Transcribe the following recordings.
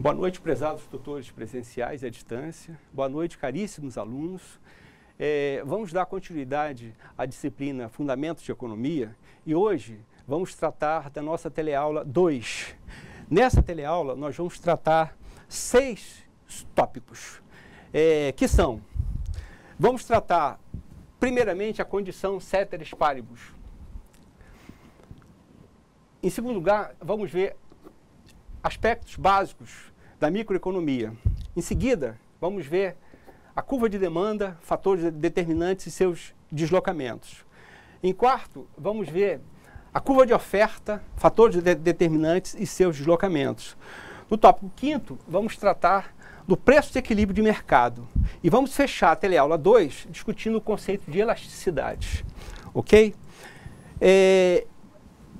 Boa noite, prezados tutores presenciais e à distância. Boa noite, caríssimos alunos. Vamos dar continuidade à disciplina Fundamentos de Economia e hoje vamos tratar da nossa teleaula 2. Nessa teleaula nós vamos tratar 6 tópicos, que são, vamos tratar primeiramente a condição ceteris paribus. Em segundo lugar, vamos ver aspectos básicos da microeconomia. Em seguida, vamos ver a curva de demanda, fatores determinantes e seus deslocamentos. Em quarto, vamos ver a curva de oferta, fatores determinantes e seus deslocamentos. No tópico quinto, vamos tratar do preço de equilíbrio de mercado. E vamos fechar a teleaula 2 discutindo o conceito de elasticidade. Ok?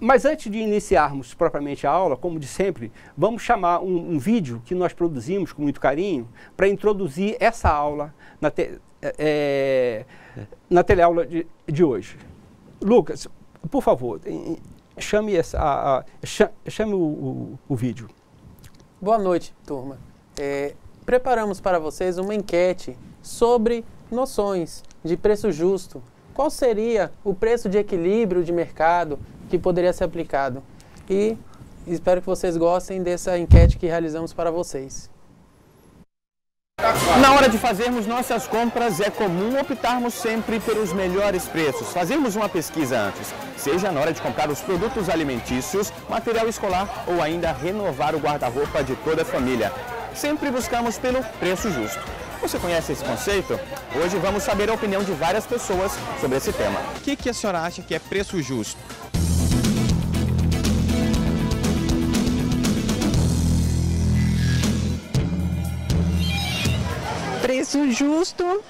Mas antes de iniciarmos propriamente a aula, como de sempre, vamos chamar um vídeo que nós produzimos com muito carinho para introduzir essa aula na teleaula de hoje. Lucas, por favor, chame o vídeo. Boa noite, turma. Preparamos para vocês uma enquete sobre noções de preço justo. Qual seria o preço de equilíbrio de mercado que poderia ser aplicado? E espero que vocês gostem dessa enquete que realizamos para vocês. Na hora de fazermos nossas compras, é comum optarmos sempre pelos melhores preços. Fazemos uma pesquisa antes, seja na hora de comprar os produtos alimentícios, material escolar ou ainda renovar o guarda-roupa de toda a família. Sempre buscamos pelo preço justo. Você conhece esse conceito? Hoje vamos saber a opinião de várias pessoas sobre esse tema. O que a senhora acha que é preço justo? Preço justo,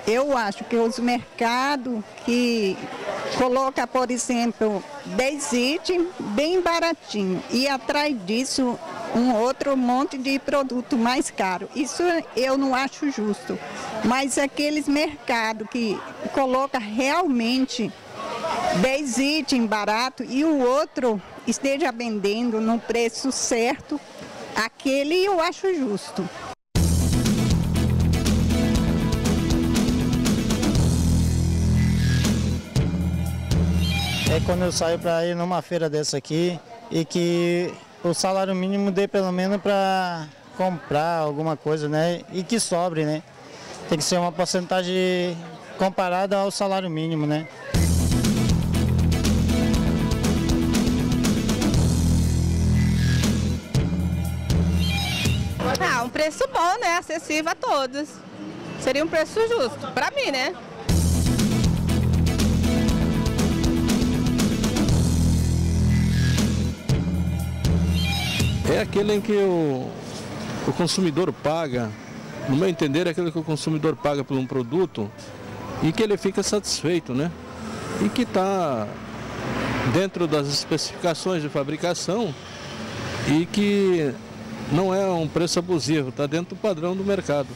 eu acho que os mercados que colocam, por exemplo, 10 itens bem baratinho e atrás disso um outro monte de produto mais caro. Isso eu não acho justo. Mas aqueles mercados que colocam realmente 10 itens barato e o outro esteja vendendo no preço certo, aquele eu acho justo. É quando eu saio para ir numa feira dessa aqui e que o salário mínimo dê pelo menos para comprar alguma coisa, né? E que sobre, né? Tem que ser uma porcentagem comparada ao salário mínimo, né? Um preço bom, né? Acessível a todos. Seria um preço justo, para mim, né? É aquele em que o consumidor paga, no meu entender, é aquele que o consumidor paga por um produto e que ele fica satisfeito, né? E que está dentro das especificações de fabricação e que não é um preço abusivo, está dentro do padrão do mercado.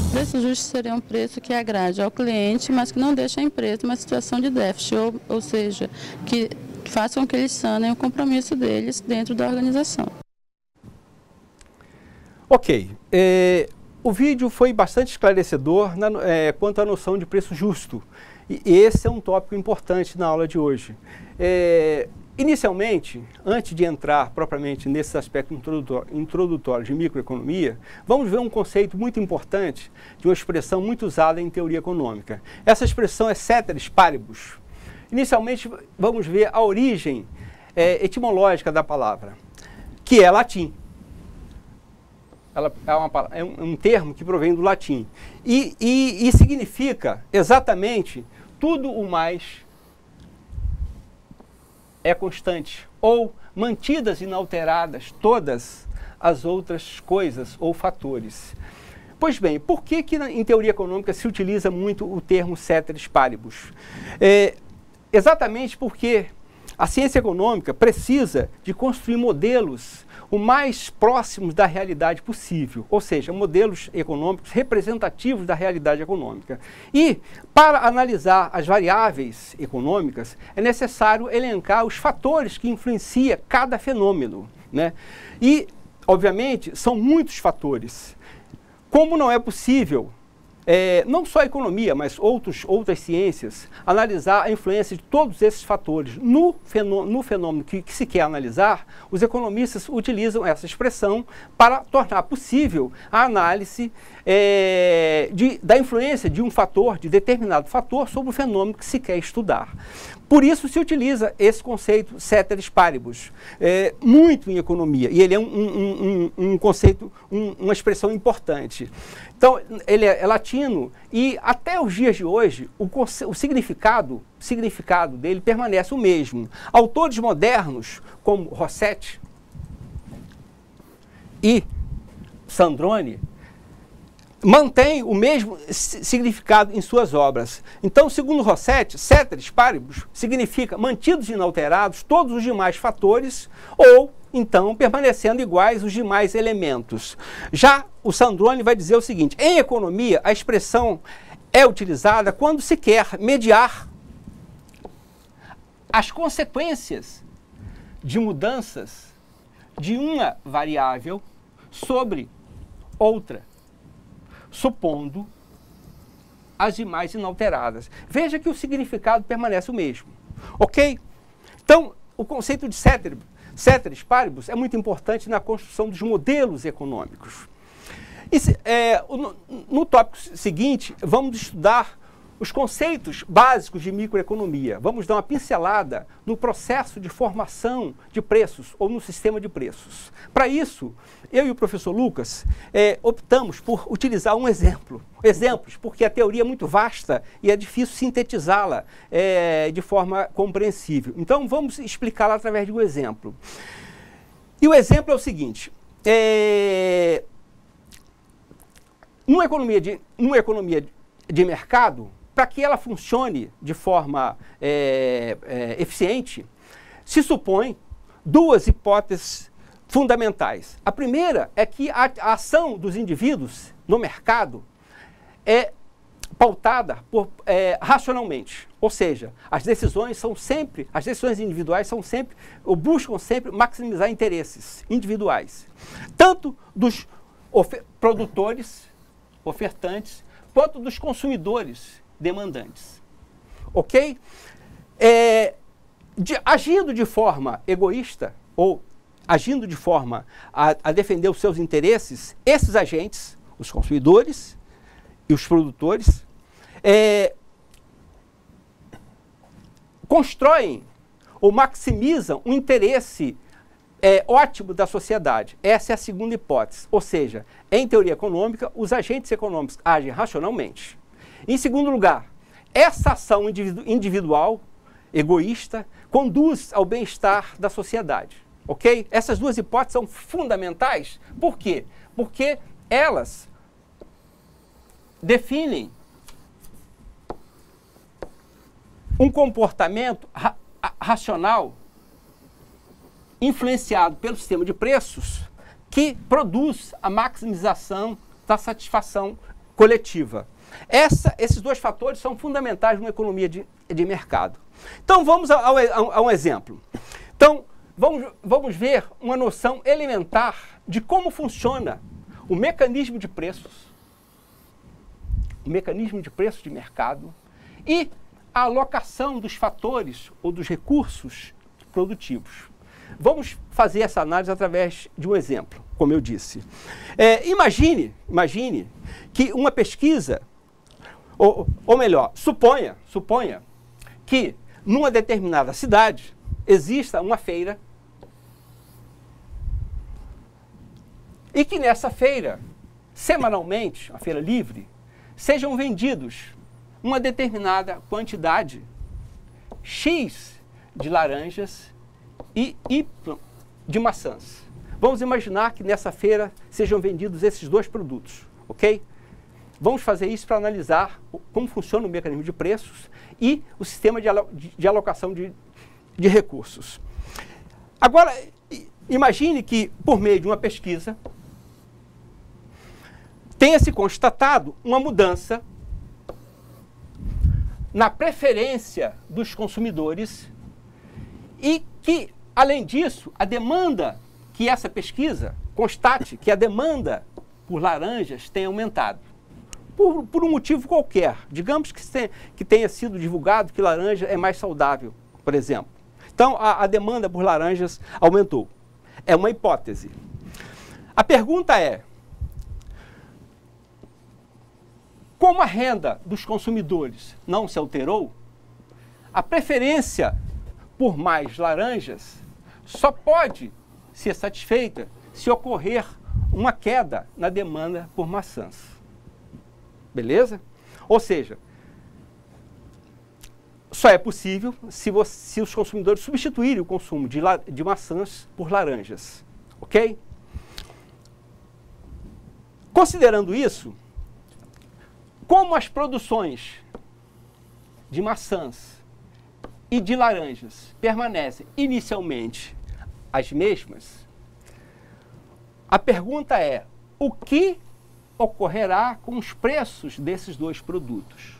O preço justo seria um preço que agrade ao cliente, mas que não deixe a empresa em uma situação de déficit, ou seja, que faça com que eles sanem o compromisso deles dentro da organização. Ok. O vídeo foi bastante esclarecedor quanto à noção de preço justo. E esse é um tópico importante na aula de hoje. Inicialmente, antes de entrar propriamente nesse aspecto introdutório de microeconomia, vamos ver um conceito muito importante de uma expressão muito usada em teoria econômica. Essa expressão é ceteris paribus. Inicialmente, vamos ver a origem etimológica da palavra, que é latim. Ela é um termo que provém do latim e significa exatamente tudo o mais é constante, ou mantidas inalteradas todas as outras coisas ou fatores. Pois bem, por que em teoria econômica se utiliza muito o termo ceteris paribus? Exatamente porque a ciência econômica precisa de construir modelos o mais próximos da realidade possível, ou seja, modelos econômicos representativos da realidade econômica. E, para analisar as variáveis econômicas, é necessário elencar os fatores que influenciam cada fenômeno, né? E, obviamente, são muitos fatores. Como não é possível, não só a economia, mas outras ciências, analisar a influência de todos esses fatores no fenômeno que se quer analisar, os economistas utilizam essa expressão para tornar possível a análise da influência de um fator, de determinado fator, sobre o fenômeno que se quer estudar. Por isso se utiliza esse conceito ceteris paribus, muito em economia, e ele é um conceito, uma expressão importante. Então, ele é latino e até os dias de hoje o significado dele permanece o mesmo. Autores modernos, como Rossetti e Sandrone, mantém o mesmo significado em suas obras. Então, segundo Rossetti, ceteris paribus significa mantidos inalterados todos os demais fatores ou, então, permanecendo iguais os demais elementos. Já o Sandrone vai dizer o seguinte: em economia, a expressão é utilizada quando se quer mediar as consequências de mudanças de uma variável sobre outra, supondo as demais inalteradas. Veja que o significado permanece o mesmo, ok? Então, o conceito de ceteris paribus é muito importante na construção dos modelos econômicos. No tópico seguinte, vamos estudar os conceitos básicos de microeconomia. Vamos dar uma pincelada no processo de formação de preços ou no sistema de preços. Para isso, eu e o professor Lucas optamos por utilizar exemplos, porque a teoria é muito vasta e é difícil sintetizá-la de forma compreensível. Então, vamos explicá-la através de um exemplo. E o exemplo é o seguinte: numa economia de mercado, para que ela funcione de forma eficiente, se supõe duas hipóteses fundamentais. A primeira é que a ação dos indivíduos no mercado é pautada racionalmente, ou seja, as decisões individuais são sempre, ou buscam sempre maximizar interesses individuais, tanto dos produtores, ofertantes, quanto dos consumidores, demandantes. Ok? Agindo de forma egoísta ou agindo de forma a defender os seus interesses, esses agentes, os consumidores e os produtores, constroem ou maximizam um interesse ótimo da sociedade. Essa é a segunda hipótese. Ou seja, em teoria econômica, os agentes econômicos agem racionalmente. Em segundo lugar, essa ação individual, egoísta, conduz ao bem-estar da sociedade. Ok? Essas duas hipóteses são fundamentais. Por quê? Porque elas definem um comportamento racional influenciado pelo sistema de preços que produz a maximização da satisfação coletiva. Esses dois fatores são fundamentais numa economia de mercado. Então, vamos a um exemplo. Então, vamos ver uma noção elementar de como funciona o mecanismo de preços, de mercado e a alocação dos fatores ou dos recursos produtivos. Vamos fazer essa análise através de um exemplo, como eu disse. Imagine que uma pesquisa, ou melhor, suponha que numa determinada cidade exista uma feira e que nessa feira, semanalmente, uma feira livre, sejam vendidos uma determinada quantidade X de laranjas e Y de maçãs. Vamos imaginar que nessa feira sejam vendidos esses dois produtos, ok? Vamos fazer isso para analisar como funciona o mecanismo de preços e o sistema de alocação de recursos. Agora, imagine que, por meio de uma pesquisa, tenha-se constatado uma mudança na preferência dos consumidores e que, além disso, a demanda, que essa pesquisa constate que a demanda por laranjas tem aumentado. Por um motivo qualquer. Digamos que tenha sido divulgado que laranja é mais saudável, por exemplo. Então, a demanda por laranjas aumentou. É uma hipótese. A pergunta é: como a renda dos consumidores não se alterou, a preferência por mais laranjas só pode ser satisfeita se ocorrer uma queda na demanda por maçãs. Beleza? Ou seja, só é possível se os consumidores substituírem o consumo de maçãs por laranjas. Ok? Considerando isso, como as produções de maçãs e de laranjas permanecem inicialmente as mesmas, a pergunta é: o que ocorrerá com os preços desses dois produtos?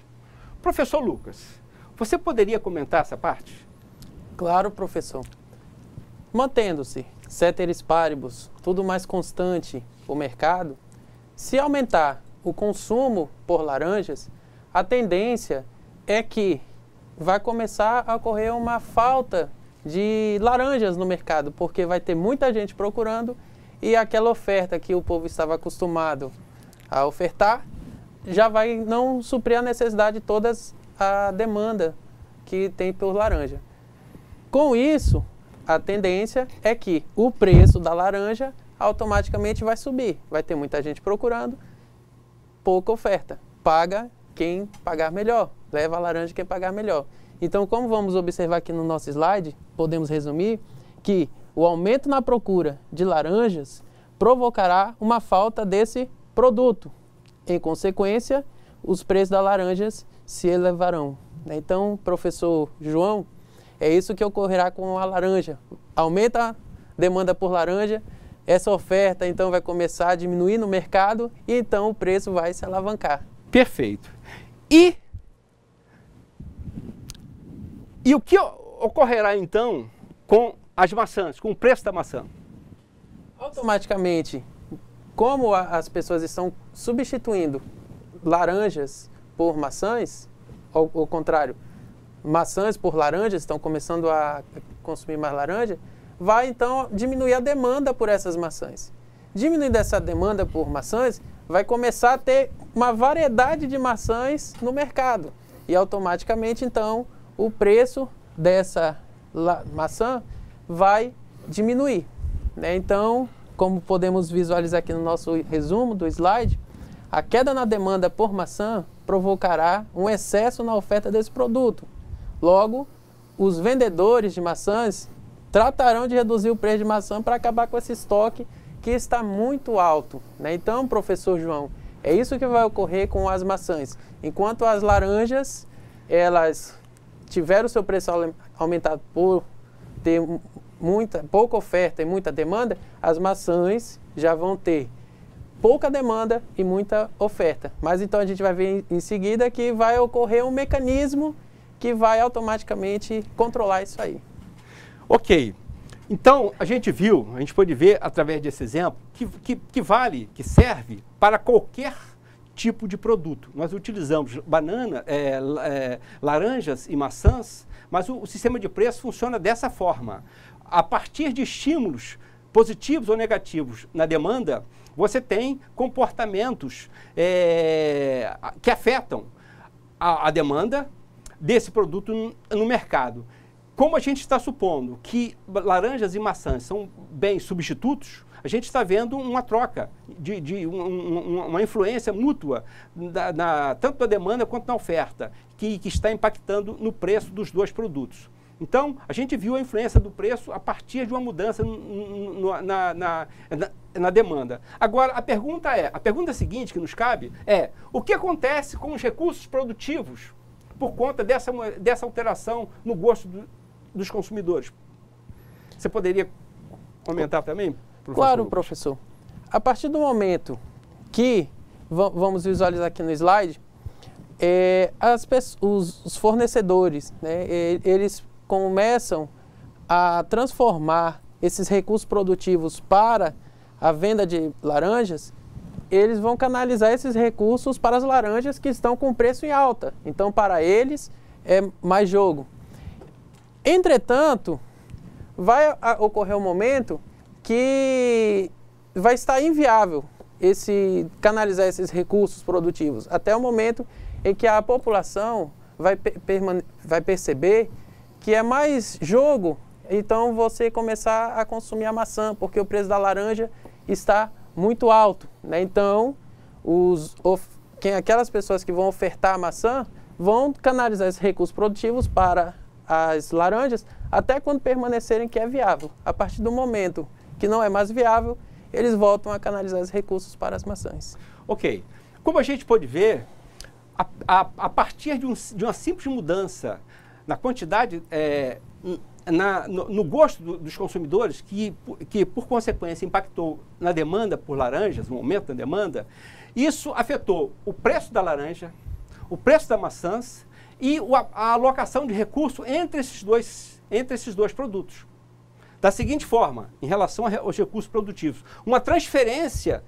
Professor Lucas, você poderia comentar essa parte? Claro, professor. Mantendo-se ceteris paribus, tudo mais constante o mercado, se aumentar o consumo por laranjas, a tendência é que vai começar a ocorrer uma falta de laranjas no mercado, porque vai ter muita gente procurando e aquela oferta que o povo estava acostumado a ofertar já vai não suprir a necessidade de toda a demanda que tem por laranja. Com isso, a tendência é que o preço da laranja automaticamente vai subir. Vai ter muita gente procurando, pouca oferta. Paga quem pagar melhor. Leva a laranja quem pagar melhor. Então, como vamos observar aqui no nosso slide, podemos resumir que o aumento na procura de laranjas provocará uma falta desse produto. Em consequência, os preços das laranjas se elevarão. Então, professor João, é isso que ocorrerá com a laranja. Aumenta a demanda por laranja, essa oferta então vai começar a diminuir no mercado e então o preço vai se alavancar. Perfeito. E o que ocorrerá então com as maçãs, com o preço da maçã? Automaticamente, como as pessoas estão substituindo laranjas por maçãs, ou ao contrário, maçãs por laranjas, estão começando a consumir mais laranja, vai então diminuir a demanda por essas maçãs. Diminuindo essa demanda por maçãs, vai começar a ter uma variedade de maçãs no mercado. E automaticamente, então, o preço dessa maçã vai diminuir. Né? Então, como podemos visualizar aqui no nosso resumo do slide, a queda na demanda por maçã provocará um excesso na oferta desse produto. Logo, os vendedores de maçãs tratarão de reduzir o preço de maçã para acabar com esse estoque que está muito alto. Né? Então, professor João, é isso que vai ocorrer com as maçãs. Enquanto as laranjas, elas tiveram o seu preço aumentado por ter pouca oferta e muita demanda, as maçãs já vão ter pouca demanda e muita oferta. Mas então a gente vai ver em seguida que vai ocorrer um mecanismo que vai automaticamente controlar isso aí. Ok. Então, a gente pôde ver através desse exemplo que serve para qualquer tipo de produto. Nós utilizamos laranjas e maçãs, mas o sistema de preço funciona dessa forma. A partir de estímulos positivos ou negativos na demanda, você tem comportamentos que afetam a demanda desse produto no mercado. Como a gente está supondo que laranjas e maçãs são bens substitutos, a gente está vendo uma troca, uma influência mútua, tanto na demanda quanto na oferta, que está impactando no preço dos dois produtos. Então, a gente viu a influência do preço a partir de uma mudança na demanda. Agora, a pergunta seguinte que nos cabe é: o que acontece com os recursos produtivos por conta dessa alteração no gosto dos consumidores. Você poderia comentar também, professor? Claro, professor. A partir do momento que, vamos visualizar aqui no slide, os fornecedores, né, eles começam a transformar esses recursos produtivos para a venda de laranjas, eles vão canalizar esses recursos para as laranjas que estão com preço em alta. Então, para eles, é mais jogo. Entretanto, vai ocorrer um momento que vai estar inviável canalizar esses recursos produtivos, até o momento em que a população vai perceber que é mais jogo, então você começar a consumir a maçã, porque o preço da laranja está muito alto, né? Então, aquelas pessoas que vão ofertar a maçã vão canalizar esses recursos produtivos para as laranjas até quando permanecerem que é viável. A partir do momento que não é mais viável, eles voltam a canalizar os recursos para as maçãs. Ok. Como a gente pode ver, a partir de uma simples mudança na quantidade, no gosto dos consumidores, que por consequência impactou na demanda por laranjas, um aumento da demanda, isso afetou o preço da laranja, o preço das maçãs e a alocação de recursos entre esses dois produtos. Da seguinte forma, em relação aos recursos produtivos, uma transferência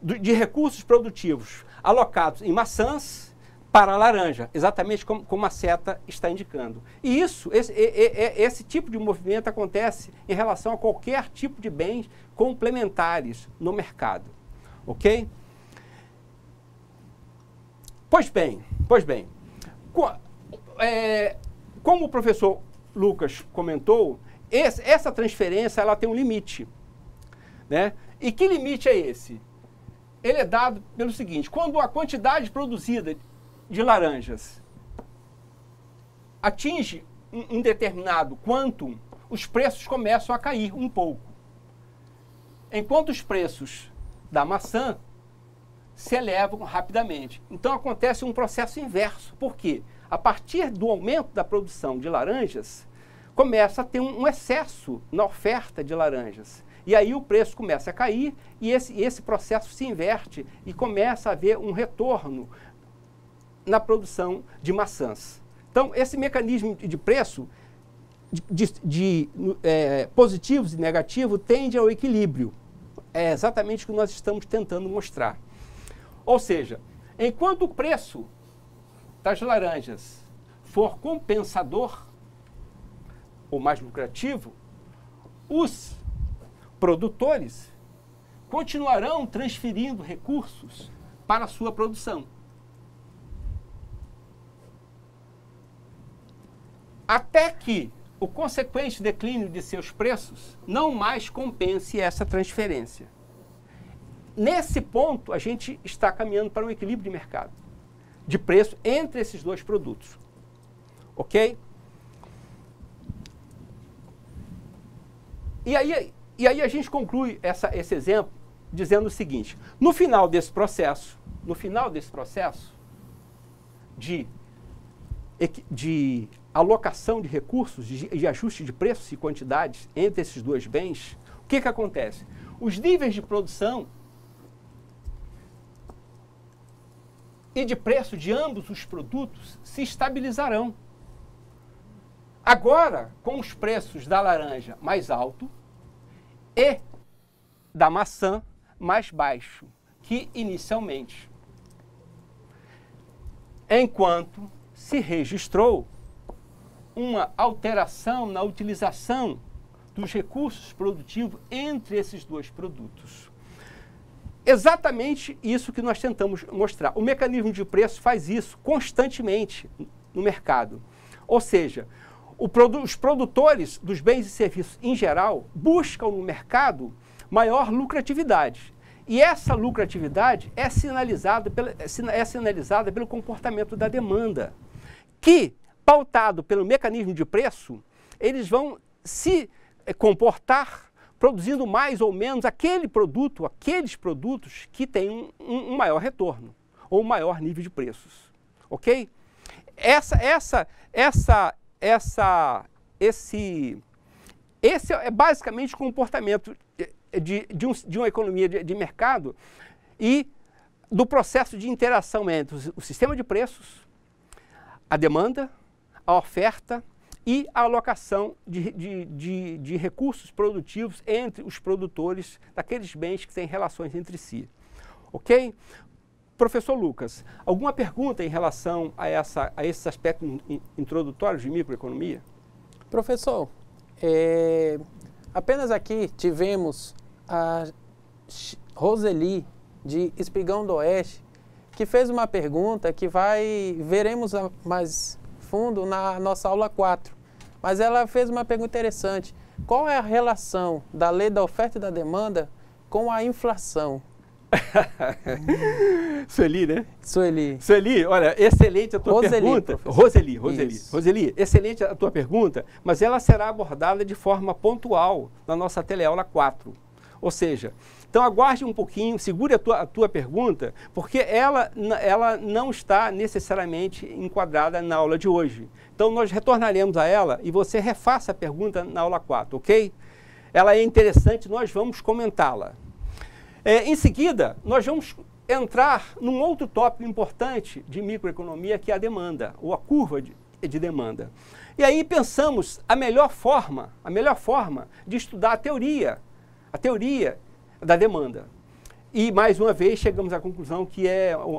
de recursos produtivos alocados em maçãs para a laranja, exatamente como a seta está indicando. E esse tipo de movimento acontece em relação a qualquer tipo de bens complementares no mercado. Ok? Pois bem, como o professor Lucas comentou, essa transferência ela tem um limite, né? E que limite é esse? Ele é dado pelo seguinte: quando a quantidade produzida de laranjas atinge um determinado quantum, os preços começam a cair um pouco. Enquanto os preços da maçã se elevam rapidamente. Então acontece um processo inverso. Por quê? A partir do aumento da produção de laranjas, começa a ter um excesso na oferta de laranjas. E aí o preço começa a cair e esse processo se inverte e começa a haver um retorno na produção de maçãs. Então, esse mecanismo de preço positivos e negativos tende ao equilíbrio. É exatamente o que nós estamos tentando mostrar. Ou seja, enquanto o preço das laranjas for compensador ou mais lucrativo, os produtores continuarão transferindo recursos para a sua produção. Até que o consequente declínio de seus preços não mais compense essa transferência. Nesse ponto, a gente está caminhando para um equilíbrio de mercado, de preço entre esses dois produtos. Ok? E aí a gente conclui esse exemplo dizendo o seguinte: no final desse processo de alocação de recursos, de ajuste de preços e quantidades entre esses dois bens, o que acontece? Os níveis de produção e de preço de ambos os produtos se estabilizarão. Agora, com os preços da laranja mais alto e da maçã mais baixo que inicialmente. Enquanto se registrou uma alteração na utilização dos recursos produtivos entre esses dois produtos. Exatamente isso que nós tentamos mostrar. O mecanismo de preço faz isso constantemente no mercado. Ou seja, os produtores dos bens e serviços em geral buscam no mercado maior lucratividade. E essa lucratividade é sinalizada pelo comportamento da demanda, que, pautado pelo mecanismo de preço, eles vão se comportar produzindo mais ou menos aqueles produtos que têm um maior retorno ou um maior nível de preços. Ok? esse é basicamente o comportamento de uma economia de mercado e do processo de interação entre o sistema de preços, a demanda, a oferta e a alocação de recursos produtivos entre os produtores daqueles bens que têm relações entre si. Ok? Professor Lucas, alguma pergunta em relação a esses aspectos introdutórios de microeconomia? Professor, apenas aqui tivemos a Roseli, de Espigão do Oeste, que fez uma pergunta que veremos mais fundo na nossa aula 4. Mas ela fez uma pergunta interessante. Qual é a relação da lei da oferta e da demanda com a inflação? Sueli, né? Sueli, olha, excelente a tua pergunta. Roseli, excelente a tua pergunta, mas ela será abordada de forma pontual na nossa teleaula 4. Ou seja, então aguarde um pouquinho, segure a tua pergunta, porque ela não está necessariamente enquadrada na aula de hoje. Então nós retornaremos a ela e você refaça a pergunta na aula 4, ok? Ela é interessante, nós vamos comentá-la. Em seguida, nós vamos entrar num outro tópico importante de microeconomia, que é a demanda, ou a curva de demanda. E aí pensamos a melhor forma de estudar a teoria da demanda. E, mais uma vez, chegamos à conclusão que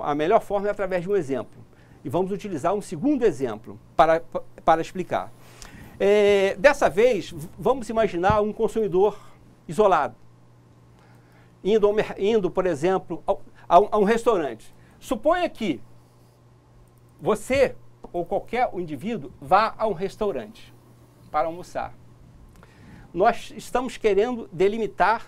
a melhor forma é através de um exemplo. E vamos utilizar um segundo exemplo para explicar. Dessa vez, vamos imaginar um consumidor isolado, indo, por exemplo, a um restaurante. Suponha que você ou qualquer indivíduo vá a um restaurante para almoçar. Nós estamos querendo delimitar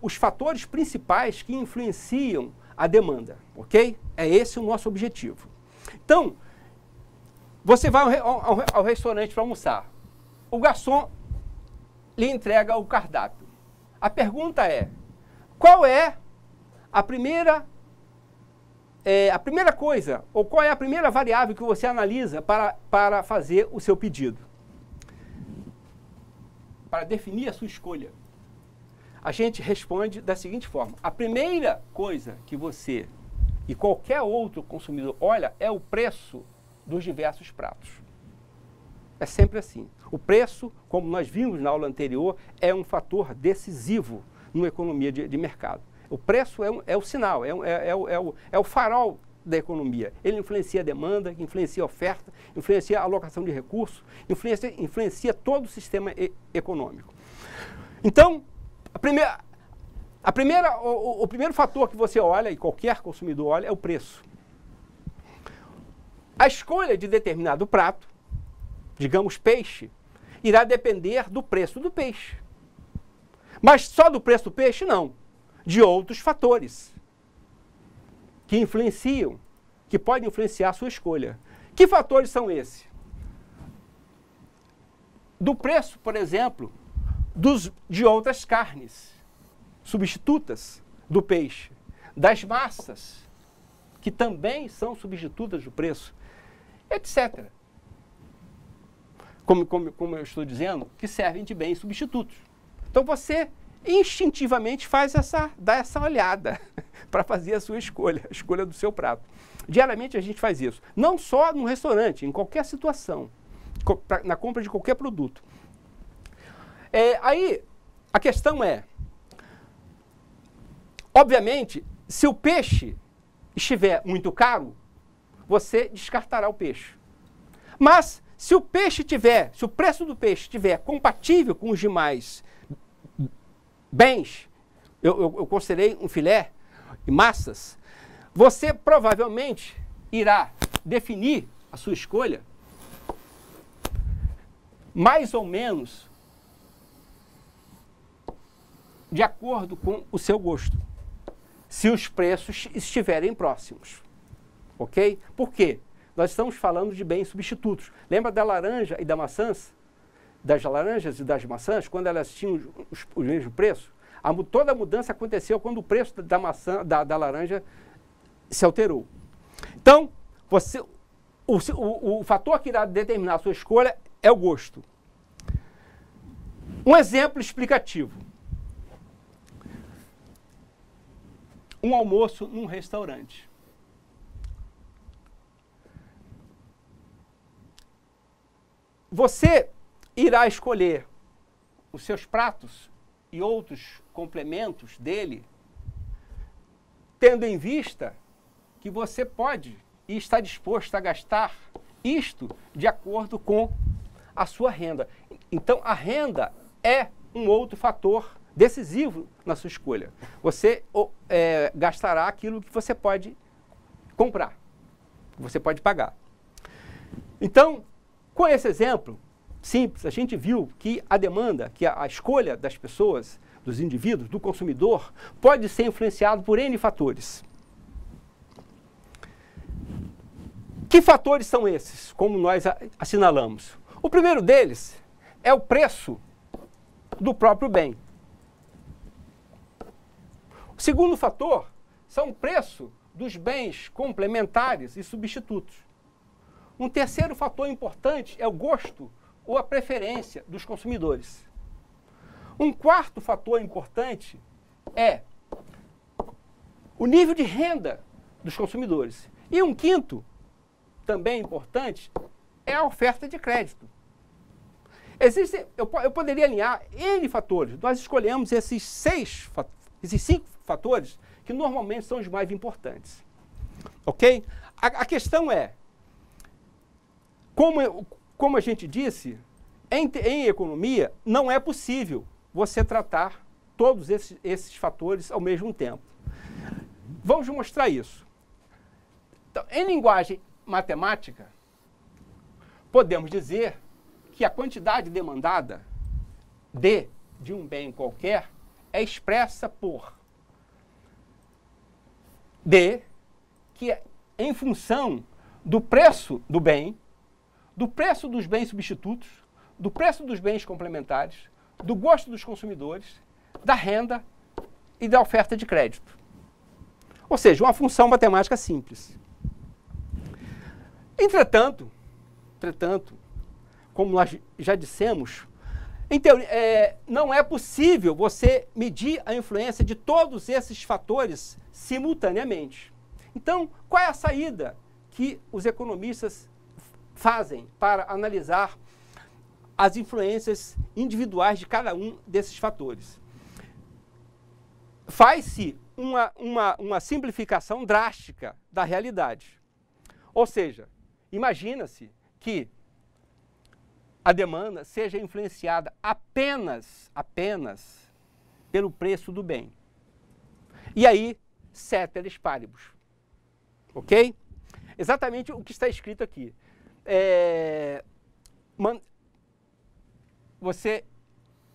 os fatores principais que influenciam a demanda, ok? É esse o nosso objetivo. Então, você vai ao restaurante para almoçar. O garçom lhe entrega o cardápio. A pergunta é: qual é a primeira coisa, ou qual é a primeira variável que você analisa para fazer o seu pedido? Para definir a sua escolha. A gente responde da seguinte forma: a primeira coisa que você e qualquer outro consumidor olha é o preço dos diversos pratos. É sempre assim. O preço, como nós vimos na aula anterior, é um fator decisivo numa economia de mercado. O preço é o sinal, é o farol da economia. Ele influencia a demanda, influencia a oferta, influencia a alocação de recursos, influencia todo o sistema econômico. Então, o primeiro fator que você olha, e qualquer consumidor olha, é o preço. A escolha de determinado prato, digamos peixe, irá depender do preço do peixe. Mas só do preço do peixe, não. De outros fatores que influenciam, que podem influenciar a sua escolha. Que fatores são esses? Do preço, por exemplo, de outras carnes substitutas do peixe, das massas, que também são substitutas do preço, etc. Como eu estou dizendo, que servem de bens substitutos. Então você instintivamente dá essa olhada para fazer a sua escolha, a escolha do seu prato. Diariamente a gente faz isso. Não só no restaurante, em qualquer situação, na compra de qualquer produto. Aí, a questão é, obviamente, se o peixe estiver muito caro, você descartará o peixe. Mas, se o preço do peixe estiver compatível com os demais bens, eu considerei um filé e massas, você provavelmente irá definir a sua escolha mais ou menos de acordo com o seu gosto, se os preços estiverem próximos, ok? Por quê? Nós estamos falando de bens substitutos. Lembra da laranja e da maçãs? Das laranjas e das maçãs, quando elas tinham o mesmo preço? Toda a mudança aconteceu quando o preço da maçã, da laranja se alterou. Então, o fator que irá determinar a sua escolha é o gosto. Um exemplo explicativo. Um almoço num restaurante. Você irá escolher os seus pratos e outros complementos dele, tendo em vista que você pode e está disposto a gastar isto de acordo com a sua renda. Então, a renda é um outro fator decisivo na sua escolha. Você gastará aquilo que você pode comprar, que você pode pagar. Então, com esse exemplo simples, a gente viu que a demanda, que a escolha das pessoas, dos indivíduos, do consumidor, pode ser influenciado por N fatores. Que fatores são esses, como nós assinalamos? O primeiro deles é o preço do próprio bem. O segundo fator são o preço dos bens complementares e substitutos. Um terceiro fator importante é o gosto ou a preferência dos consumidores. Um quarto fator importante é o nível de renda dos consumidores. E um quinto, também importante, é a oferta de crédito. Eu poderia alinhar N fatores. Nós escolhemos esses 5 fatores que normalmente são os mais importantes. Ok? A questão é, como a gente disse, em economia não é possível você tratar todos esses fatores ao mesmo tempo. Vamos mostrar isso. Então, em linguagem matemática, podemos dizer que a quantidade demandada de um bem qualquer é expressa por D, que é em função do preço do bem, do preço dos bens substitutos, do preço dos bens complementares, do gosto dos consumidores, da renda e da oferta de crédito. Ou seja, uma função matemática simples. Entretanto, como nós já dissemos, em teoria, não é possível você medir a influência de todos esses fatores simultaneamente. Então, qual é a saída que os economistas fazem para analisar as influências individuais de cada um desses fatores? Faz-se uma simplificação drástica da realidade. Ou seja, imagina-se que a demanda seja influenciada apenas pelo preço do bem. E aí, ceteris paribus. Ok? Exatamente o que está escrito aqui. Você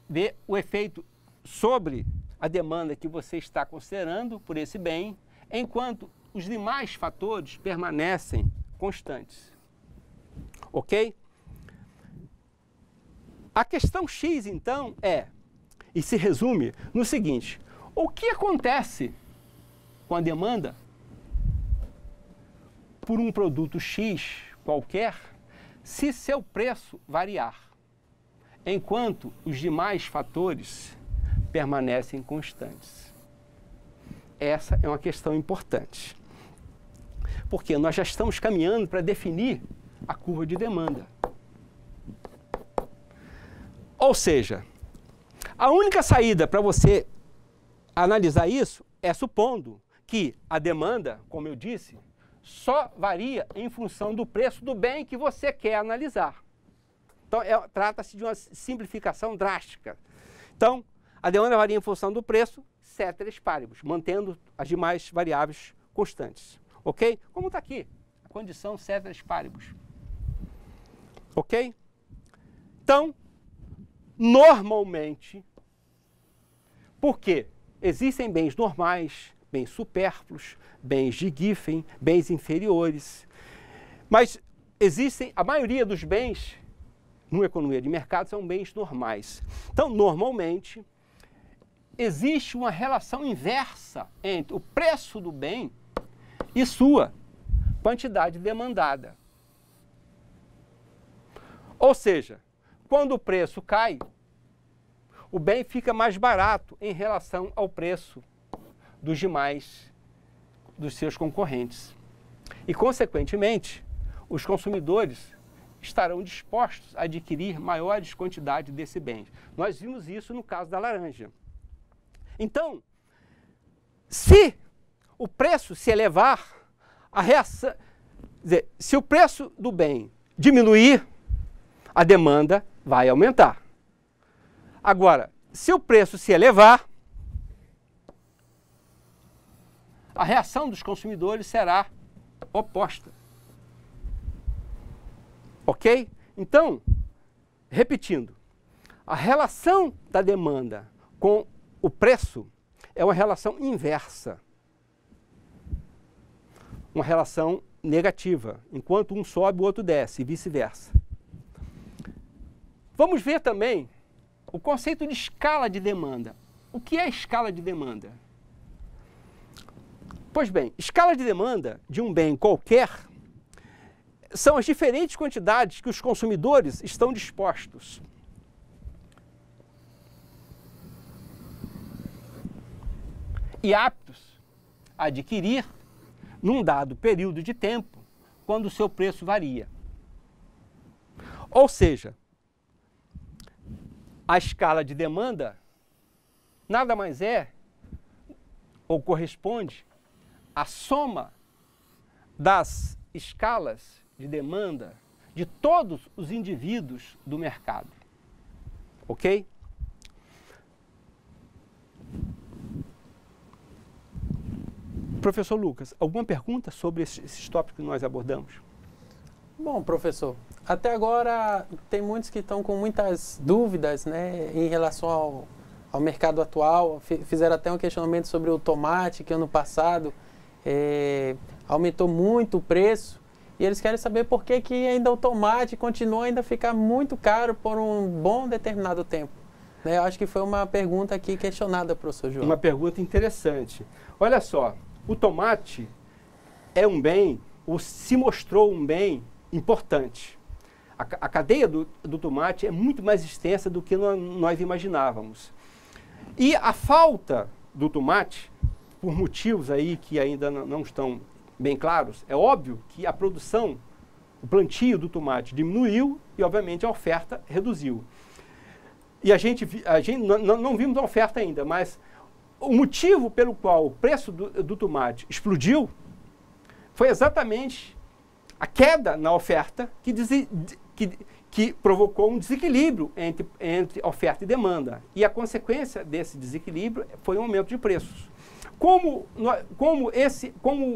vê o efeito sobre a demanda que você está considerando por esse bem, enquanto os demais fatores permanecem constantes. Ok? A questão X, então, e se resume no seguinte: o que acontece com a demanda por um produto X qualquer se seu preço variar, enquanto os demais fatores permanecem constantes? Essa é uma questão importante, porque nós já estamos caminhando para definir a curva de demanda. Ou seja, a única saída para você analisar isso é supondo que a demanda, como eu disse, só varia em função do preço do bem que você quer analisar. Então, trata-se de uma simplificação drástica. Então, a demanda varia em função do preço, ceteris paribus, mantendo as demais variáveis constantes. Ok? Como está aqui, a condição ceteris paribus. Ok? Então, normalmente, porque existem bens normais, bens supérfluos, bens de Giffen, bens inferiores, mas existem, a maioria dos bens, numa economia de mercado, são bens normais. Então, normalmente, existe uma relação inversa entre o preço do bem e sua quantidade demandada. Ou seja, quando o preço cai, o bem fica mais barato em relação ao preço dos demais, dos seus concorrentes. E, consequentemente, os consumidores estarão dispostos a adquirir maiores quantidades desse bem. Nós vimos isso no caso da laranja. Então, se o preço se elevar, a reação, quer dizer, se o preço do bem diminuir, a demanda vai aumentar. Agora, se o preço se elevar, a reação dos consumidores será oposta. Ok? Então, repetindo, a relação da demanda com o preço é uma relação inversa. Uma relação negativa. Enquanto um sobe, o outro desce, e vice-versa. Vamos ver também o conceito de escala de demanda. O que é escala de demanda? Pois bem, escala de demanda de um bem qualquer são as diferentes quantidades que os consumidores estão dispostos e aptos a adquirir num dado período de tempo, quando o seu preço varia. Ou seja, a escala de demanda nada mais é ou corresponde à soma das escalas de demanda de todos os indivíduos do mercado. Ok? Professor Lucas, alguma pergunta sobre esses tópicos que nós abordamos? Bom, professor, até agora tem muitos que estão com muitas dúvidas, né, em relação ao mercado atual. Fizeram até um questionamento sobre o tomate, que ano passado aumentou muito o preço. E eles querem saber por que ainda o tomate continua ainda a ficar muito caro por um bom determinado tempo. Né? Eu acho que foi uma pergunta aqui questionada, professor João. Uma pergunta interessante. Olha só, o tomate é um bem, ou se mostrou um bem importante. A cadeia do tomate é muito mais extensa do que nós imaginávamos. E a falta do tomate, por motivos aí que ainda não estão bem claros, é óbvio que a produção, o plantio do tomate diminuiu e, obviamente, a oferta reduziu. E a gente não vimos a oferta ainda, mas o motivo pelo qual o preço do tomate explodiu foi exatamente a queda na oferta que provocou um desequilíbrio entre oferta e demanda. E a consequência desse desequilíbrio foi um aumento de preços. Como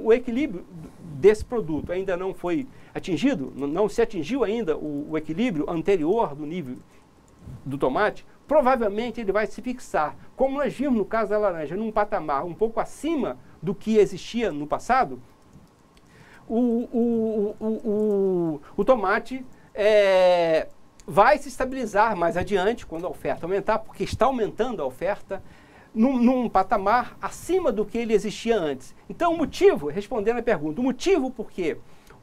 o equilíbrio desse produto ainda não foi atingido, não se atingiu ainda o equilíbrio anterior do nível do tomate, provavelmente ele vai se fixar, como nós vimos no caso da laranja, num patamar um pouco acima do que existia no passado. O tomate vai se estabilizar mais adiante, quando a oferta aumentar, porque está aumentando a oferta, num patamar acima do que ele existia antes. Então, o motivo, respondendo à pergunta, o motivo por que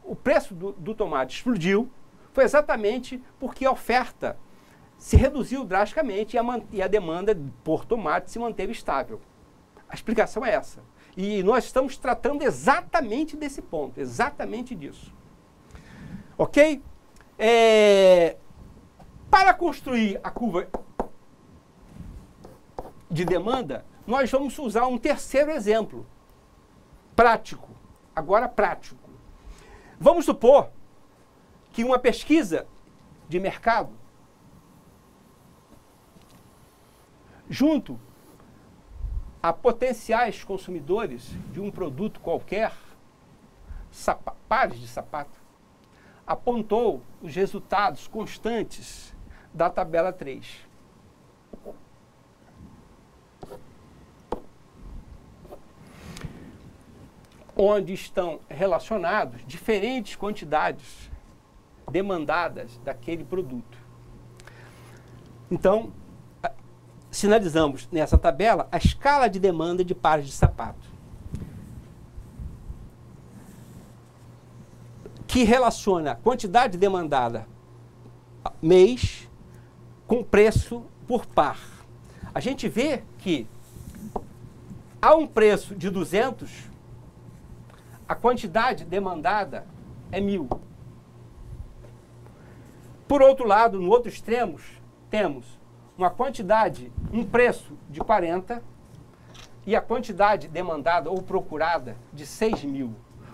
o preço do tomate explodiu foi exatamente porque a oferta se reduziu drasticamente e a demanda por tomate se manteve estável. A explicação é essa. E nós estamos tratando exatamente desse ponto, exatamente disso. Ok? Para construir a curva de demanda, nós vamos usar um terceiro exemplo, prático, agora prático. Vamos supor que uma pesquisa de mercado, junto a potenciais consumidores de um produto qualquer, pares de sapato, apontou os resultados constantes da tabela 3. Onde estão relacionados diferentes quantidades demandadas daquele produto. Então, sinalizamos nessa tabela a escala de demanda de pares de sapato, que relaciona a quantidade demandada mês com preço por par. a gente vê que a um preço de 200, a quantidade demandada é 1.000. Por outro lado, no outro extremo, temos um preço de 40 e a quantidade demandada ou procurada de 6.000.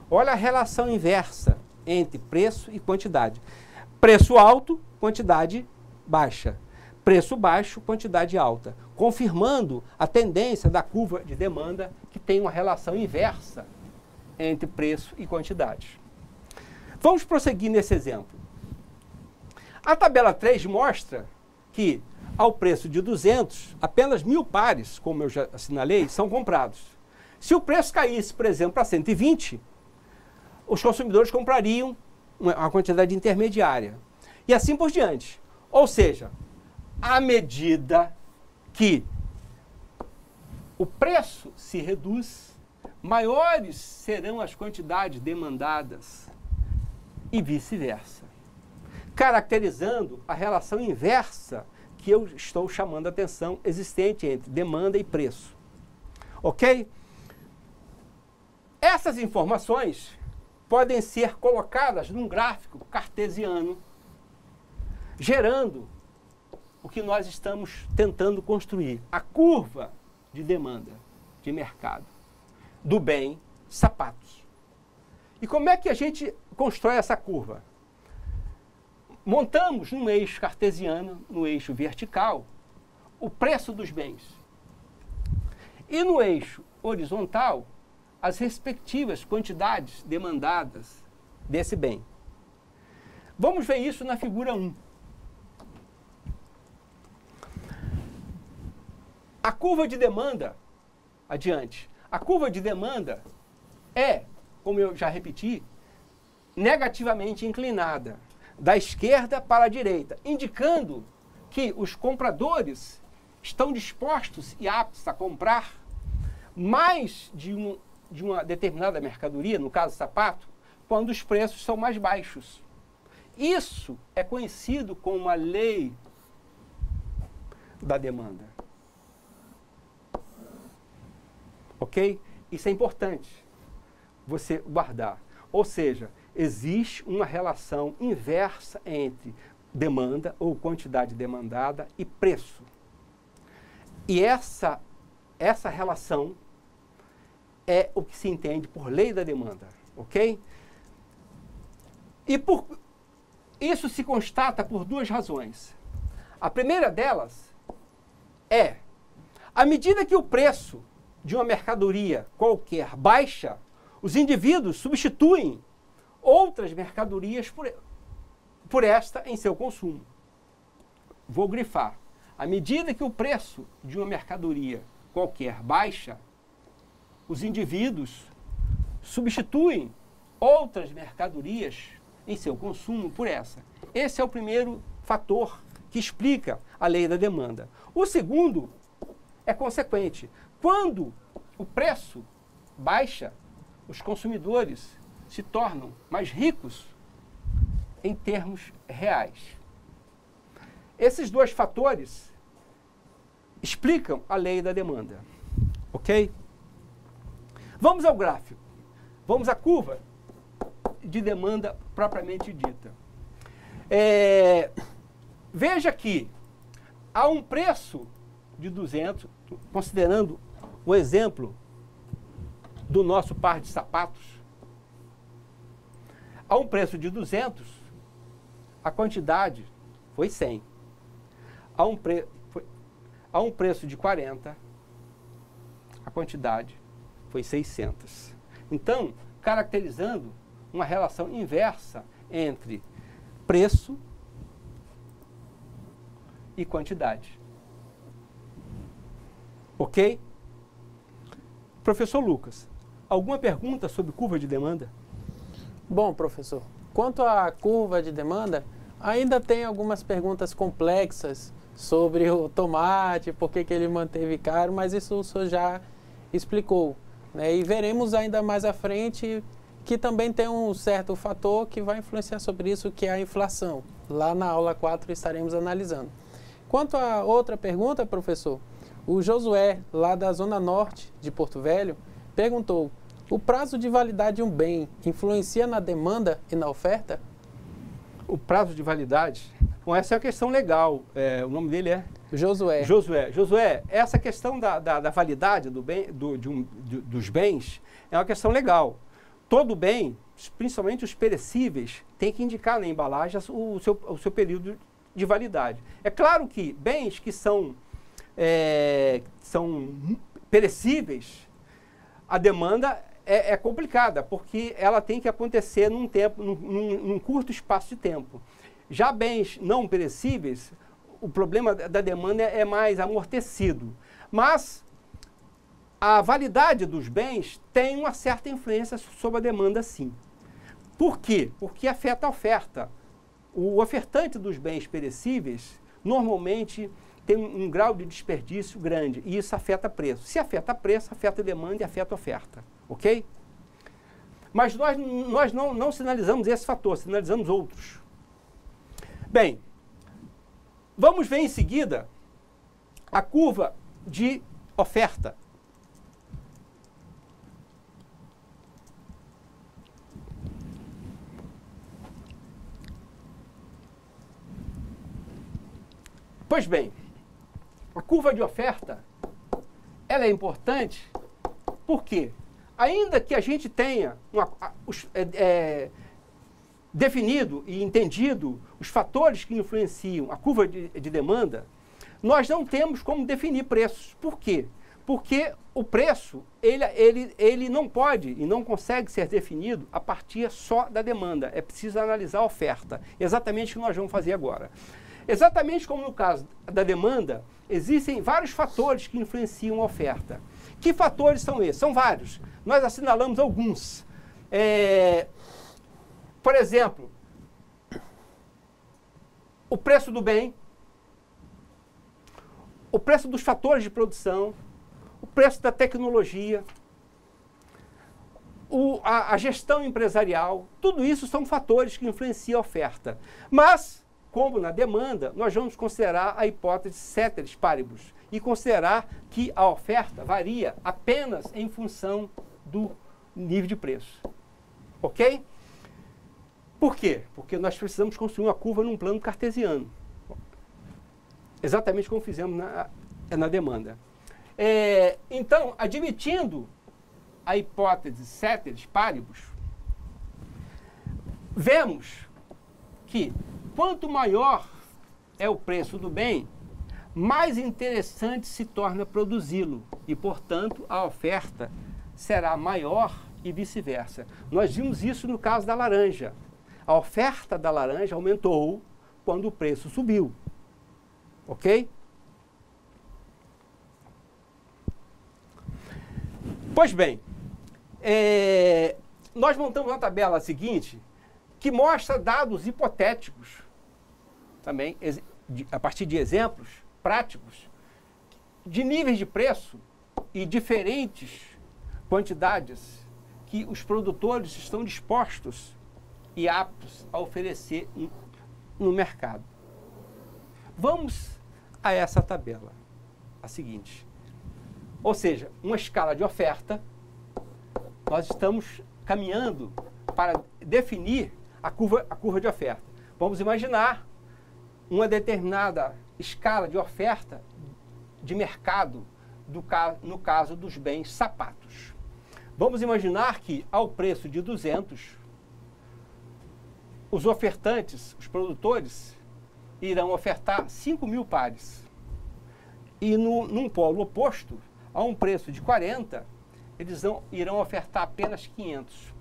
Olha a relação inversa entre preço e quantidade. Preço alto, quantidade baixa. Preço baixo, quantidade alta. Confirmando a tendência da curva de demanda, que tem uma relação inversa entre preço e quantidade. Vamos prosseguir nesse exemplo. A tabela 3 mostra que, ao preço de 200, apenas 1.000 pares, como eu já assinalei, são comprados. Se o preço caísse, por exemplo, para 120, os consumidores comprariam uma quantidade intermediária. E assim por diante. Ou seja, à medida que o preço se reduz, maiores serão as quantidades demandadas e vice-versa, caracterizando a relação inversa que eu estou chamando a atenção existente entre demanda e preço. Ok? Essas informações podem ser colocadas num gráfico cartesiano, gerando o que nós estamos tentando construir, a curva de demanda de mercado do bem sapatos. E como é que a gente constrói essa curva? Montamos num eixo cartesiano, no eixo vertical, o preço dos bens. E no eixo horizontal, as respectivas quantidades demandadas desse bem. Vamos ver isso na figura 1. A curva de demanda, adiante, a curva de demanda é, como eu já repeti, negativamente inclinada, da esquerda para a direita, indicando que os compradores estão dispostos e aptos a comprar mais de uma determinada mercadoria, no caso sapato, quando os preços são mais baixos. Isso é conhecido como a lei da demanda. Ok? Isso é importante você guardar. Ou seja, existe uma relação inversa entre demanda ou quantidade demandada e preço. E essa relação é o que se entende por lei da demanda, ok? E isso se constata por duas razões. A primeira delas é, à medida que o preço de uma mercadoria qualquer baixa, os indivíduos substituem outras mercadorias por esta em seu consumo. Vou grifar. À medida que o preço de uma mercadoria qualquer baixa, os indivíduos substituem outras mercadorias em seu consumo por essa. Esse é o primeiro fator que explica a lei da demanda. O segundo é consequente. Quando o preço baixa, os consumidores se tornam mais ricos em termos reais. Esses dois fatores explicam a lei da demanda. Ok? Vamos ao gráfico. Vamos à curva de demanda propriamente dita. Veja que há um preço de 200, considerando o exemplo do nosso par de sapatos, a um preço de 200, a quantidade foi 100. A um preço de 40, a quantidade foi 600. Então, caracterizando uma relação inversa entre preço e quantidade. Ok? Professor Lucas, alguma pergunta sobre curva de demanda? Bom, professor, quanto à curva de demanda, ainda tem algumas perguntas complexas sobre o tomate, por que ele manteve caro, mas isso o senhor já explicou, né? E veremos ainda mais à frente que também tem um certo fator que vai influenciar sobre isso, que é a inflação. Lá na aula 4 estaremos analisando. Quanto à outra pergunta, professor, O Josué, lá da Zona Norte de Porto Velho, perguntou: o prazo de validade de um bem influencia na demanda e na oferta? O prazo de validade? Bom, essa é uma questão legal. O nome dele é? Josué. Josué, essa questão da validade dos bens é uma questão legal. Todo bem, principalmente os perecíveis, tem que indicar na embalagem o seu período de validade. É claro que bens que são perecíveis, a demanda é complicada, porque ela tem que acontecer num curto espaço de tempo. Já bens não perecíveis, o problema da demanda é mais amortecido. Mas a validade dos bens tem uma certa influência sobre a demanda, sim. Por quê? Porque afeta a oferta. O ofertante dos bens perecíveis, normalmente, tem um grau de desperdício grande, e isso afeta preço. Se afeta preço, afeta a demanda e afeta a oferta. Ok? Mas nós não sinalizamos esse fator, sinalizamos outros. Bem, vamos ver em seguida a curva de oferta. Pois bem, a curva de oferta, ela é importante porque, ainda que a gente tenha definido e entendido os fatores que influenciam a curva de demanda, nós não temos como definir preços. Por quê? Porque o preço, ele não pode e não consegue ser definido a partir só da demanda. É preciso analisar a oferta. Exatamente o que nós vamos fazer agora. Exatamente como no caso da demanda, existem vários fatores que influenciam a oferta. Que fatores são esses? São vários. Nós assinalamos alguns. Por exemplo, o preço do bem, o preço dos fatores de produção, o preço da tecnologia, a gestão empresarial, tudo isso são fatores que influenciam a oferta. Mas, como na demanda, nós vamos considerar a hipótese ceteris paribus e considerar que a oferta varia apenas em função do nível de preço. Ok? Por quê? Porque nós precisamos construir uma curva num plano cartesiano. Exatamente como fizemos na demanda. Então, admitindo a hipótese ceteris paribus, vemos que quanto maior é o preço do bem, mais interessante se torna produzi-lo e, portanto, a oferta será maior e vice-versa. Nós vimos isso no caso da laranja. A oferta da laranja aumentou quando o preço subiu. Ok? Pois bem, nós montamos uma tabela seguinte que mostra dados hipotéticos, também a partir de exemplos práticos, de níveis de preço e diferentes quantidades que os produtores estão dispostos e aptos a oferecer no mercado. Vamos a essa tabela, a seguinte. Ou seja, uma escala de oferta, nós estamos caminhando para definir a curva de oferta. Vamos imaginar uma determinada escala de oferta de mercado, no caso dos bens sapatos. Vamos imaginar que, ao preço de 200, os ofertantes, os produtores, irão ofertar 5.000 pares. E num polo oposto, a um preço de 40, eles irão ofertar apenas 500.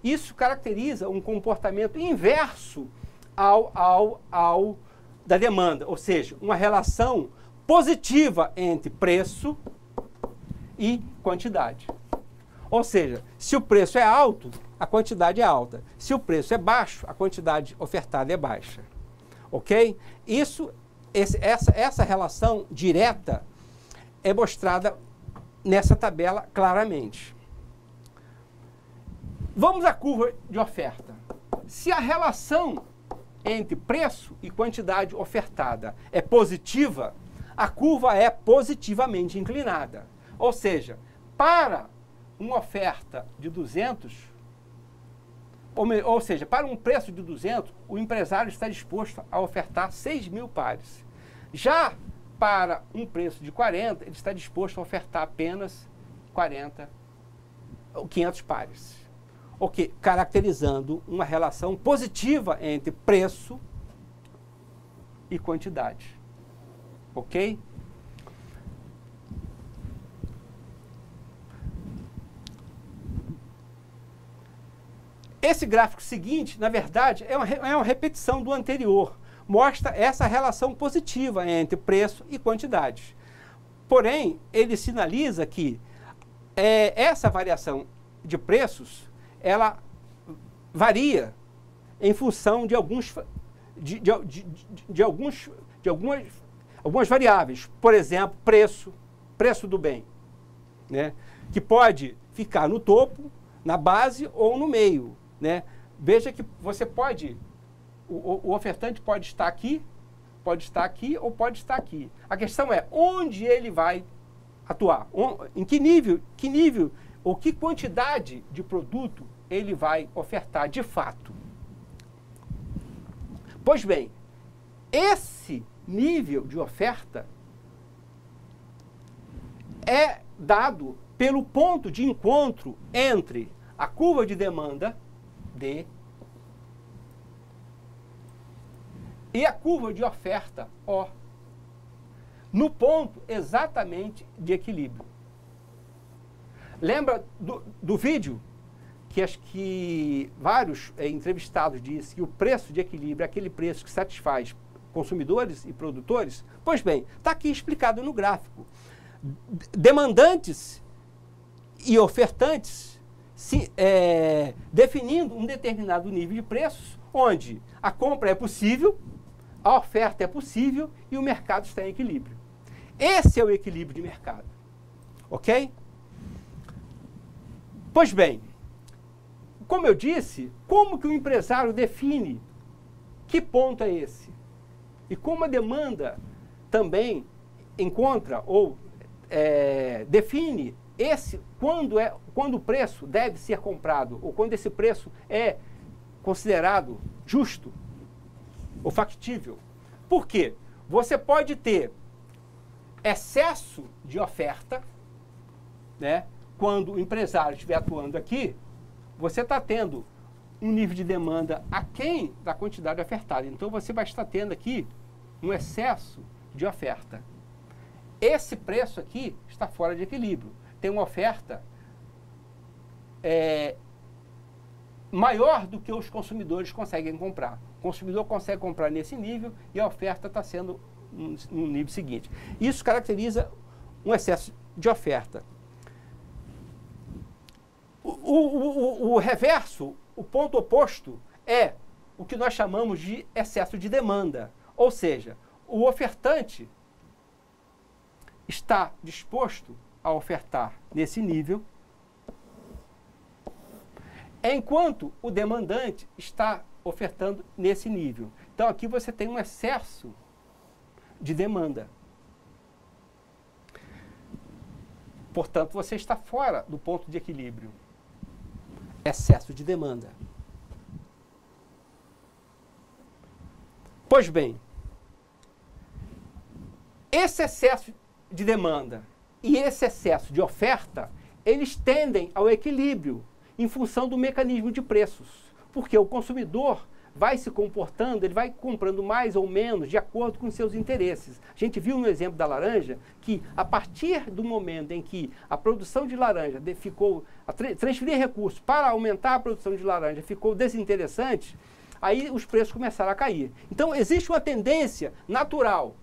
Isso caracteriza um comportamento inverso ao da demanda, ou seja, uma relação positiva entre preço e quantidade. Ou seja, se o preço é alto, a quantidade é alta. Se o preço é baixo, a quantidade ofertada é baixa. Ok? Essa relação direta é mostrada nessa tabela claramente. Vamos à curva de oferta. Se a relação entre preço e quantidade ofertada é positiva, a curva é positivamente inclinada. Ou seja, para uma oferta de 200, ou seja, para um preço de 200, o empresário está disposto a ofertar 6.000 pares. Já para um preço de 40, ele está disposto a ofertar apenas 500 pares. Ok, caracterizando uma relação positiva entre preço e quantidade. Ok? Esse gráfico seguinte, na verdade, é uma repetição do anterior. Mostra essa relação positiva entre preço e quantidade. Porém, ele sinaliza que essa variação de preços, ela varia em função de algumas variáveis. Por exemplo, preço do bem, né? Que pode ficar no topo, na base ou no meio, né? Veja que você pode, o ofertante pode estar aqui ou pode estar aqui. A questão é onde ele vai atuar, em que nível ou que quantidade de produto ele vai ofertar de fato. Pois bem, esse nível de oferta é dado pelo ponto de encontro entre a curva de demanda, D, e a curva de oferta, O, no ponto exatamente de equilíbrio. Lembra do vídeo que vários entrevistados disseram que o preço de equilíbrio é aquele preço que satisfaz consumidores e produtores? Pois bem, está aqui explicado no gráfico. Demandantes e ofertantes definindo um determinado nível de preços, onde a compra é possível, a oferta é possível e o mercado está em equilíbrio. Esse é o equilíbrio de mercado. Ok? Pois bem, como eu disse, como que o empresário define que ponto é esse? E como a demanda também encontra ou define quando o preço deve ser comprado ou quando esse preço é considerado justo ou factível. Por quê? Você pode ter excesso de oferta, né? Quando o empresário estiver atuando aqui, você está tendo um nível de demanda aquém da quantidade ofertada. Então, você vai estar tendo aqui um excesso de oferta. Esse preço aqui está fora de equilíbrio. Tem uma oferta maior do que os consumidores conseguem comprar. O consumidor consegue comprar nesse nível e a oferta está sendo no nível seguinte. Isso caracteriza um excesso de oferta. O reverso, o ponto oposto, é o que nós chamamos de excesso de demanda. Ou seja, o ofertante está disposto a ofertar nesse nível, enquanto o demandante está ofertando nesse nível. Então, aqui você tem um excesso de demanda. Portanto, você está fora do ponto de equilíbrio. Excesso de demanda. Pois bem, esse excesso de demanda e esse excesso de oferta, eles tendem ao equilíbrio em função do mecanismo de preços. Porque o consumidor vai se comportando, ele vai comprando mais ou menos de acordo com seus interesses. A gente viu no exemplo da laranja que a partir do momento em que a produção de laranja transferir recursos para aumentar a produção de laranja ficou desinteressante, aí os preços começaram a cair. Então existe uma tendência natural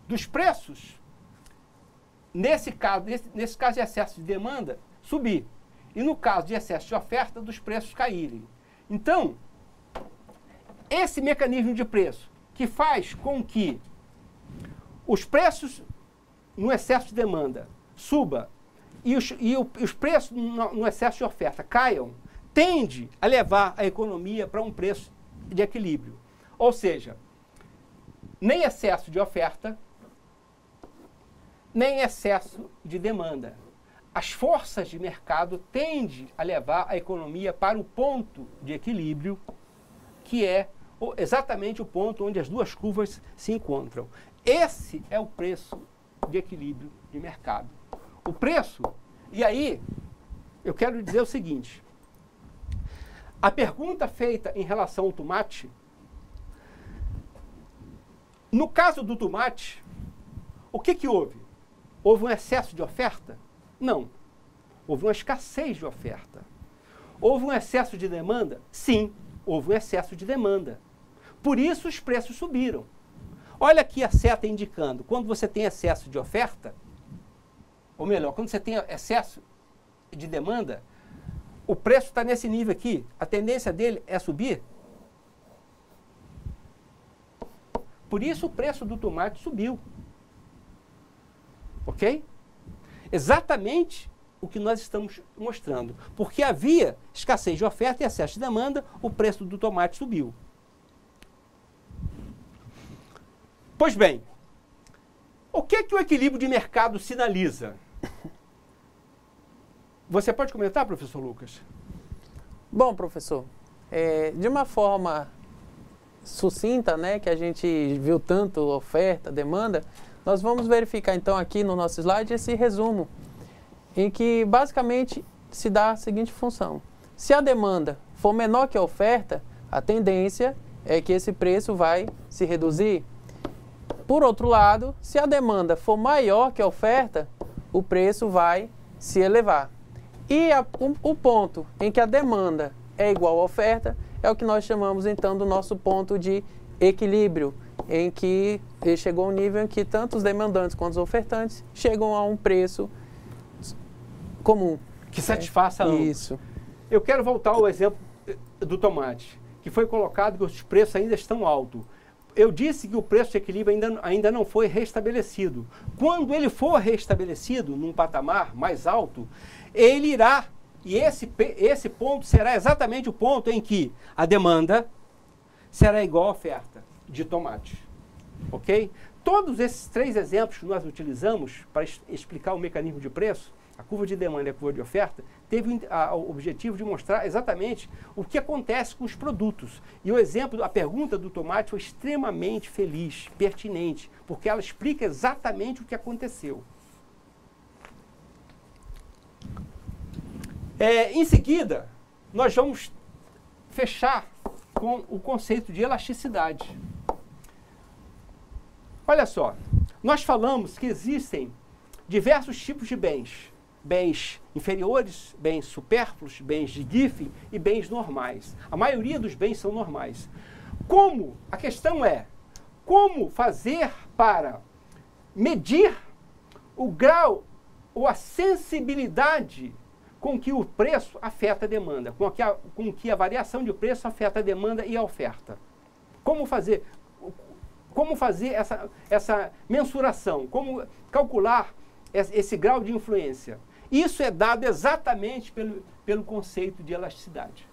dos preços, nesse caso de excesso de demanda, subir. E no caso de excesso de oferta, dos preços caírem. Então, esse mecanismo de preço que faz com que os preços no excesso de demanda suba e os preços no excesso de oferta caiam, tende a levar a economia para um preço de equilíbrio. Ou seja, nem excesso de oferta nem excesso de demanda. As forças de mercado tendem a levar a economia para o ponto de equilíbrio, que é exatamente o ponto onde as duas curvas se encontram. Esse é o preço de equilíbrio de mercado. O preço, e aí eu quero dizer o seguinte, a pergunta feita em relação ao tomate, no caso do tomate, o que houve? Houve um excesso de oferta? Não. Houve uma escassez de oferta. Houve um excesso de demanda? Sim, houve um excesso de demanda. Por isso os preços subiram. Olha aqui a seta indicando, quando você tem excesso de oferta, ou melhor, quando você tem excesso de demanda, o preço está nesse nível aqui, a tendência dele é subir. Por isso o preço do tomate subiu. Ok? Exatamente o que nós estamos mostrando. Porque havia escassez de oferta e excesso de demanda, o preço do tomate subiu. Pois bem, o que o equilíbrio de mercado sinaliza? Você pode comentar, professor Lucas? Bom, professor, de uma forma sucinta, né, que a gente viu tanto oferta, demanda, nós vamos verificar então aqui no nosso slide esse resumo, em que basicamente se dá a seguinte função. Se a demanda for menor que a oferta, a tendência é que esse preço vai se reduzir. Por outro lado, se a demanda for maior que a oferta, o preço vai se elevar. E o ponto em que a demanda é igual à oferta é o que nós chamamos então do nosso ponto de equilíbrio, em que ele chegou a um nível em que tanto os demandantes quanto os ofertantes chegam a um preço comum. Que satisfaça ambos. Isso. Eu quero voltar ao exemplo do tomate, que foi colocado que os preços ainda estão altos. Eu disse que o preço de equilíbrio ainda não foi restabelecido. Quando ele for restabelecido num patamar mais alto, ele irá, e esse ponto será exatamente o ponto em que a demanda será igual à oferta de tomate. Ok? Todos esses três exemplos que nós utilizamos para explicar o mecanismo de preço, a curva de demanda e a curva de oferta, teve o objetivo de mostrar exatamente o que acontece com os produtos. E o exemplo, a pergunta do tomate foi extremamente feliz, pertinente, porque ela explica exatamente o que aconteceu. Em seguida, nós vamos fechar com o conceito de elasticidade. Olha só, nós falamos que existem diversos tipos de bens. Bens inferiores, bens supérfluos, bens de Giffen e bens normais. A maioria dos bens são normais. A questão é, como fazer para medir o grau ou a sensibilidade com que o preço afeta a demanda, com que a variação de preço afeta a demanda e a oferta. Como fazer essa mensuração? Como calcular esse grau de influência? Isso é dado exatamente pelo conceito de elasticidade.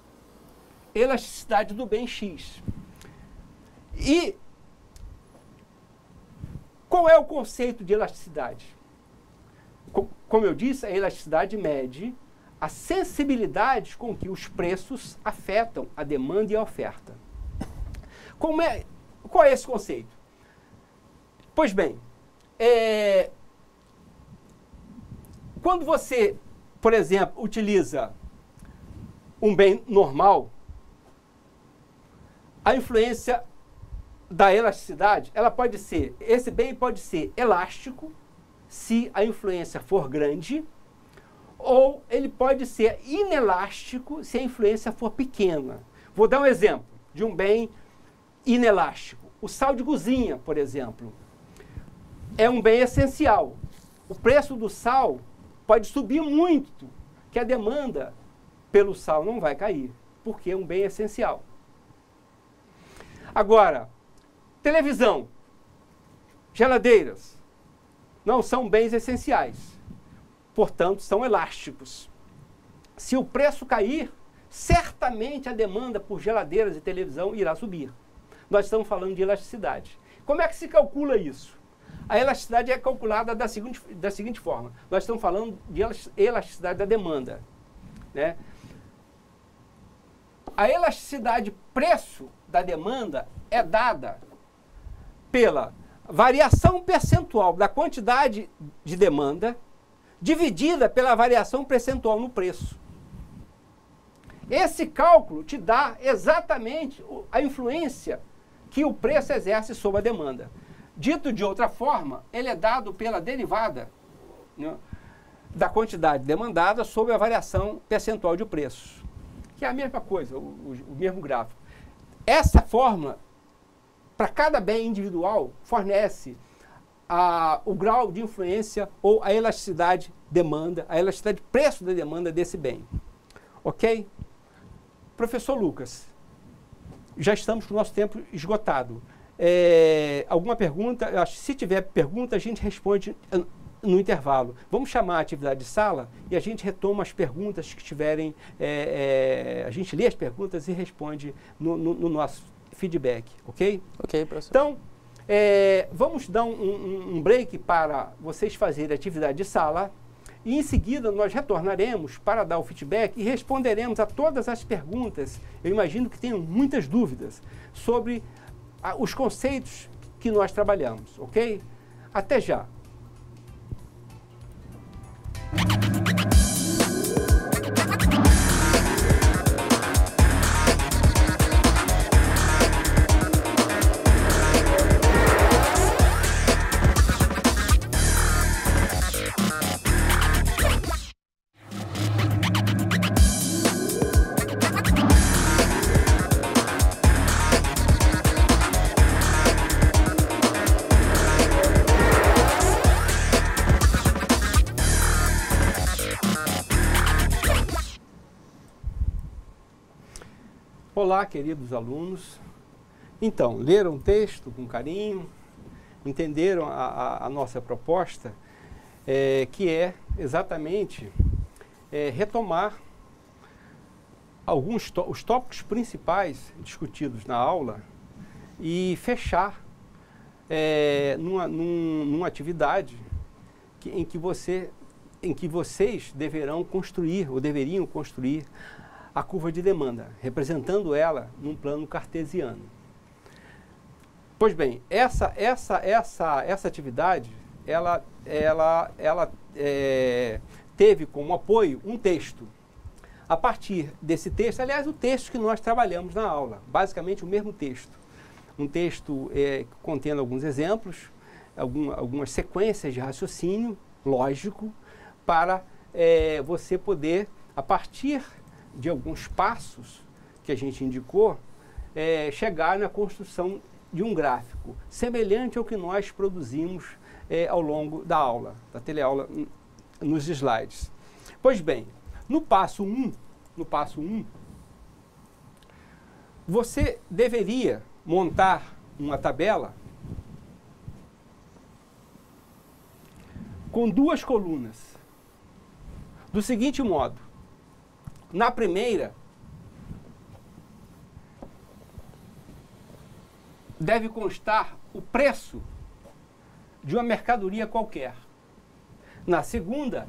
Elasticidade do bem X. E qual é o conceito de elasticidade? Como eu disse, a elasticidade mede a sensibilidade com que os preços afetam a demanda e a oferta. Qual é esse conceito? Pois bem, quando você, por exemplo, utiliza um bem normal, a influência da elasticidade, esse bem pode ser elástico, se a influência for grande, ou ele pode ser inelástico, se a influência for pequena. Vou dar um exemplo de um bem inelástico. O sal de cozinha, por exemplo, é um bem essencial. O preço do sal pode subir muito, que a demanda pelo sal não vai cair, porque é um bem essencial. Agora, televisão, geladeiras, não são bens essenciais, portanto, são elásticos. Se o preço cair, certamente a demanda por geladeiras e televisão irá subir. Nós estamos falando de elasticidade. Como é que se calcula isso? A elasticidade é calculada da seguinte forma. Nós estamos falando de elasticidade da demanda, né? A elasticidade preço da demanda é dada pela variação percentual da quantidade de demanda dividida pela variação percentual no preço. Esse cálculo te dá exatamente a influência que o preço exerce sobre a demanda. Dito de outra forma, ele é dado pela derivada, né, da quantidade demandada sobre a variação percentual de preços, que é a mesma coisa, o mesmo gráfico. Essa fórmula, para cada bem individual, fornece o grau de influência ou a elasticidade demanda, a elasticidade preço da demanda desse bem. Ok? Professor Lucas, já estamos com o nosso tempo esgotado. Alguma pergunta? Eu acho que se tiver pergunta, a gente responde no intervalo. Vamos chamar a atividade de sala e a gente retoma as perguntas que tiverem. A gente lê as perguntas e responde no nosso feedback, ok? Ok, professor. Então, vamos dar um break para vocês fazerem a atividade de sala e em seguida nós retornaremos para dar o feedback e responderemos a todas as perguntas. Eu imagino que tenham muitas dúvidas sobre os conceitos que nós trabalhamos, ok? Até já! Olá, queridos alunos. Então, leram o texto com carinho, entenderam a nossa proposta, que é exatamente retomar os tópicos principais discutidos na aula e fechar numa atividade em que vocês deverão construir, ou deveriam construir, a curva de demanda, representando ela num plano cartesiano. Pois bem, essa atividade, ela teve como apoio um texto. A partir desse texto, aliás, o texto que nós trabalhamos na aula, basicamente o mesmo texto. Um texto contendo alguns exemplos, algumas sequências de raciocínio lógico, para você poder, a partir de alguns passos que a gente indicou, chegar na construção de um gráfico, semelhante ao que nós produzimos ao longo da aula, da teleaula, nos slides. Pois bem, no passo 1, você deveria montar uma tabela com duas colunas, do seguinte modo. Na primeira, deve constar o preço de uma mercadoria qualquer. Na segunda,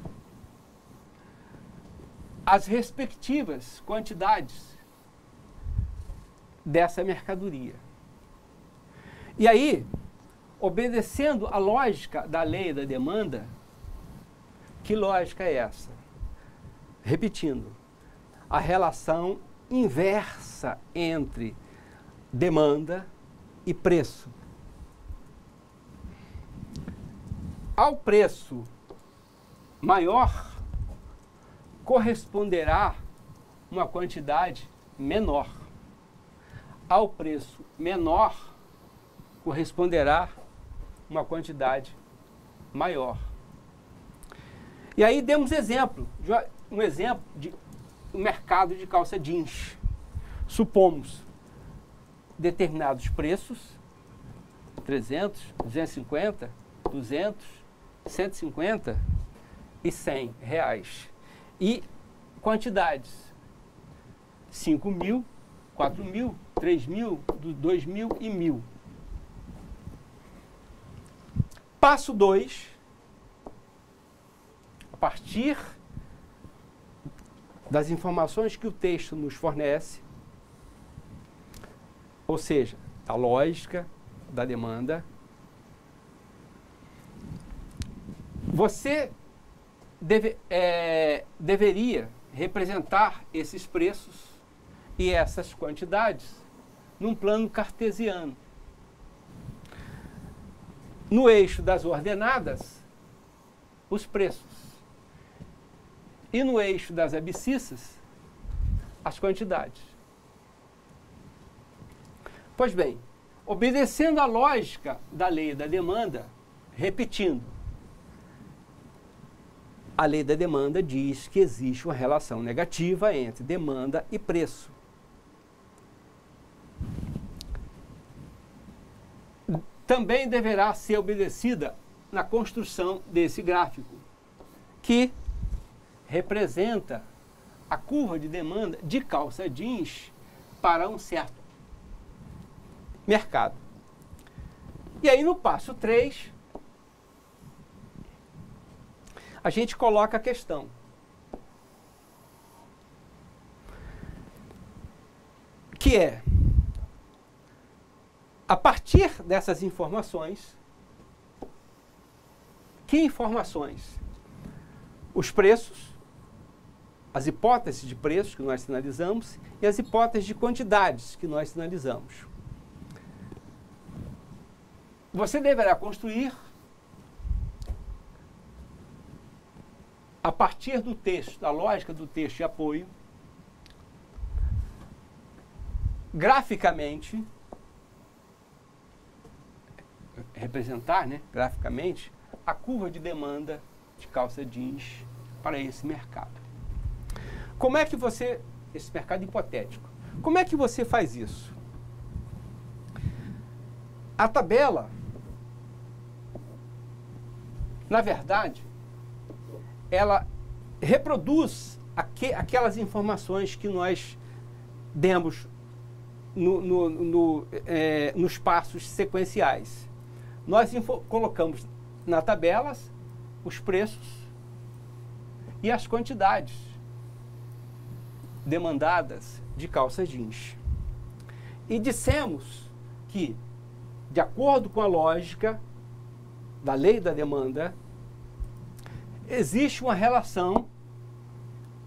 as respectivas quantidades dessa mercadoria. E aí, obedecendo a lógica da lei da demanda, que lógica é essa? Repetindo, a relação inversa entre demanda e preço. Ao preço maior, corresponderá uma quantidade menor. Ao preço menor, corresponderá uma quantidade maior. E aí demos um exemplo de um mercado de calça jeans. Supomos determinados preços, 300, 250, 200, 150 e 100 reais. E quantidades, 5 mil, 4 mil, 3 mil, 2 mil e 1.000. passo 2, a partir das informações que o texto nos fornece, ou seja, a lógica da demanda, você deveria representar esses preços e essas quantidades num plano cartesiano. No eixo das ordenadas, os preços. E no eixo das abscissas, as quantidades. Pois bem, obedecendo à lógica da lei da demanda, repetindo, a lei da demanda diz que existe uma relação negativa entre demanda e preço. Também deverá ser obedecida na construção desse gráfico, que representa a curva de demanda de calça jeans para um certo mercado. E aí no passo 3, a gente coloca a questão. Que é, a partir dessas informações, que informações? Os preços, as hipóteses de preços que nós sinalizamos e as hipóteses de quantidades que nós sinalizamos. Você deverá construir, a partir do texto, da lógica do texto de apoio, graficamente, representar, graficamente, a curva de demanda de calça jeans para esse mercado. Como é que você, esse mercado hipotético, como é que você faz isso? A tabela, na verdade, ela reproduz aquelas informações que nós demos nos passos sequenciais. Nós colocamos na tabela os preços e as quantidades demandadas de calça jeans. E dissemos que, de acordo com a lógica da lei da demanda, existe uma relação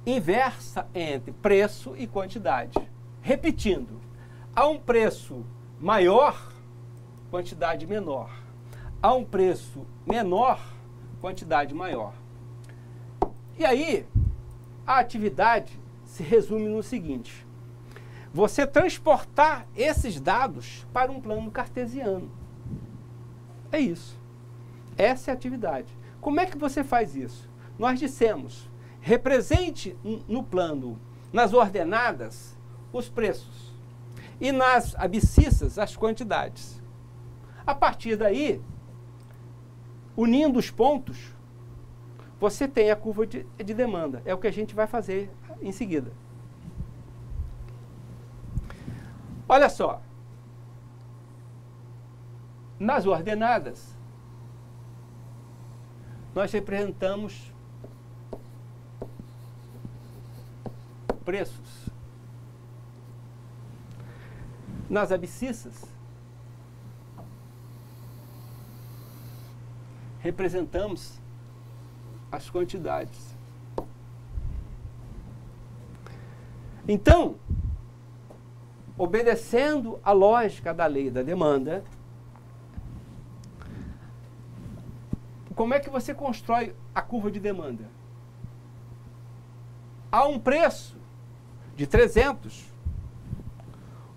inversa entre preço e quantidade. Repetindo, há um preço maior, quantidade menor. Há um preço menor, quantidade maior. E aí, a atividade se resume no seguinte: você transportar esses dados para um plano cartesiano. É isso. Essa é a atividade. Como é que você faz isso? Nós dissemos, represente no plano, nas ordenadas, os preços e nas abscissas, as quantidades. A partir daí, unindo os pontos, você tem a curva de demanda. É o que a gente vai fazer em seguida. Olha só. Nas ordenadas, nós representamos preços. Nas abscissas, representamos as quantidades. Então, obedecendo à lógica da lei da demanda, como é que você constrói a curva de demanda? Há um preço de 300.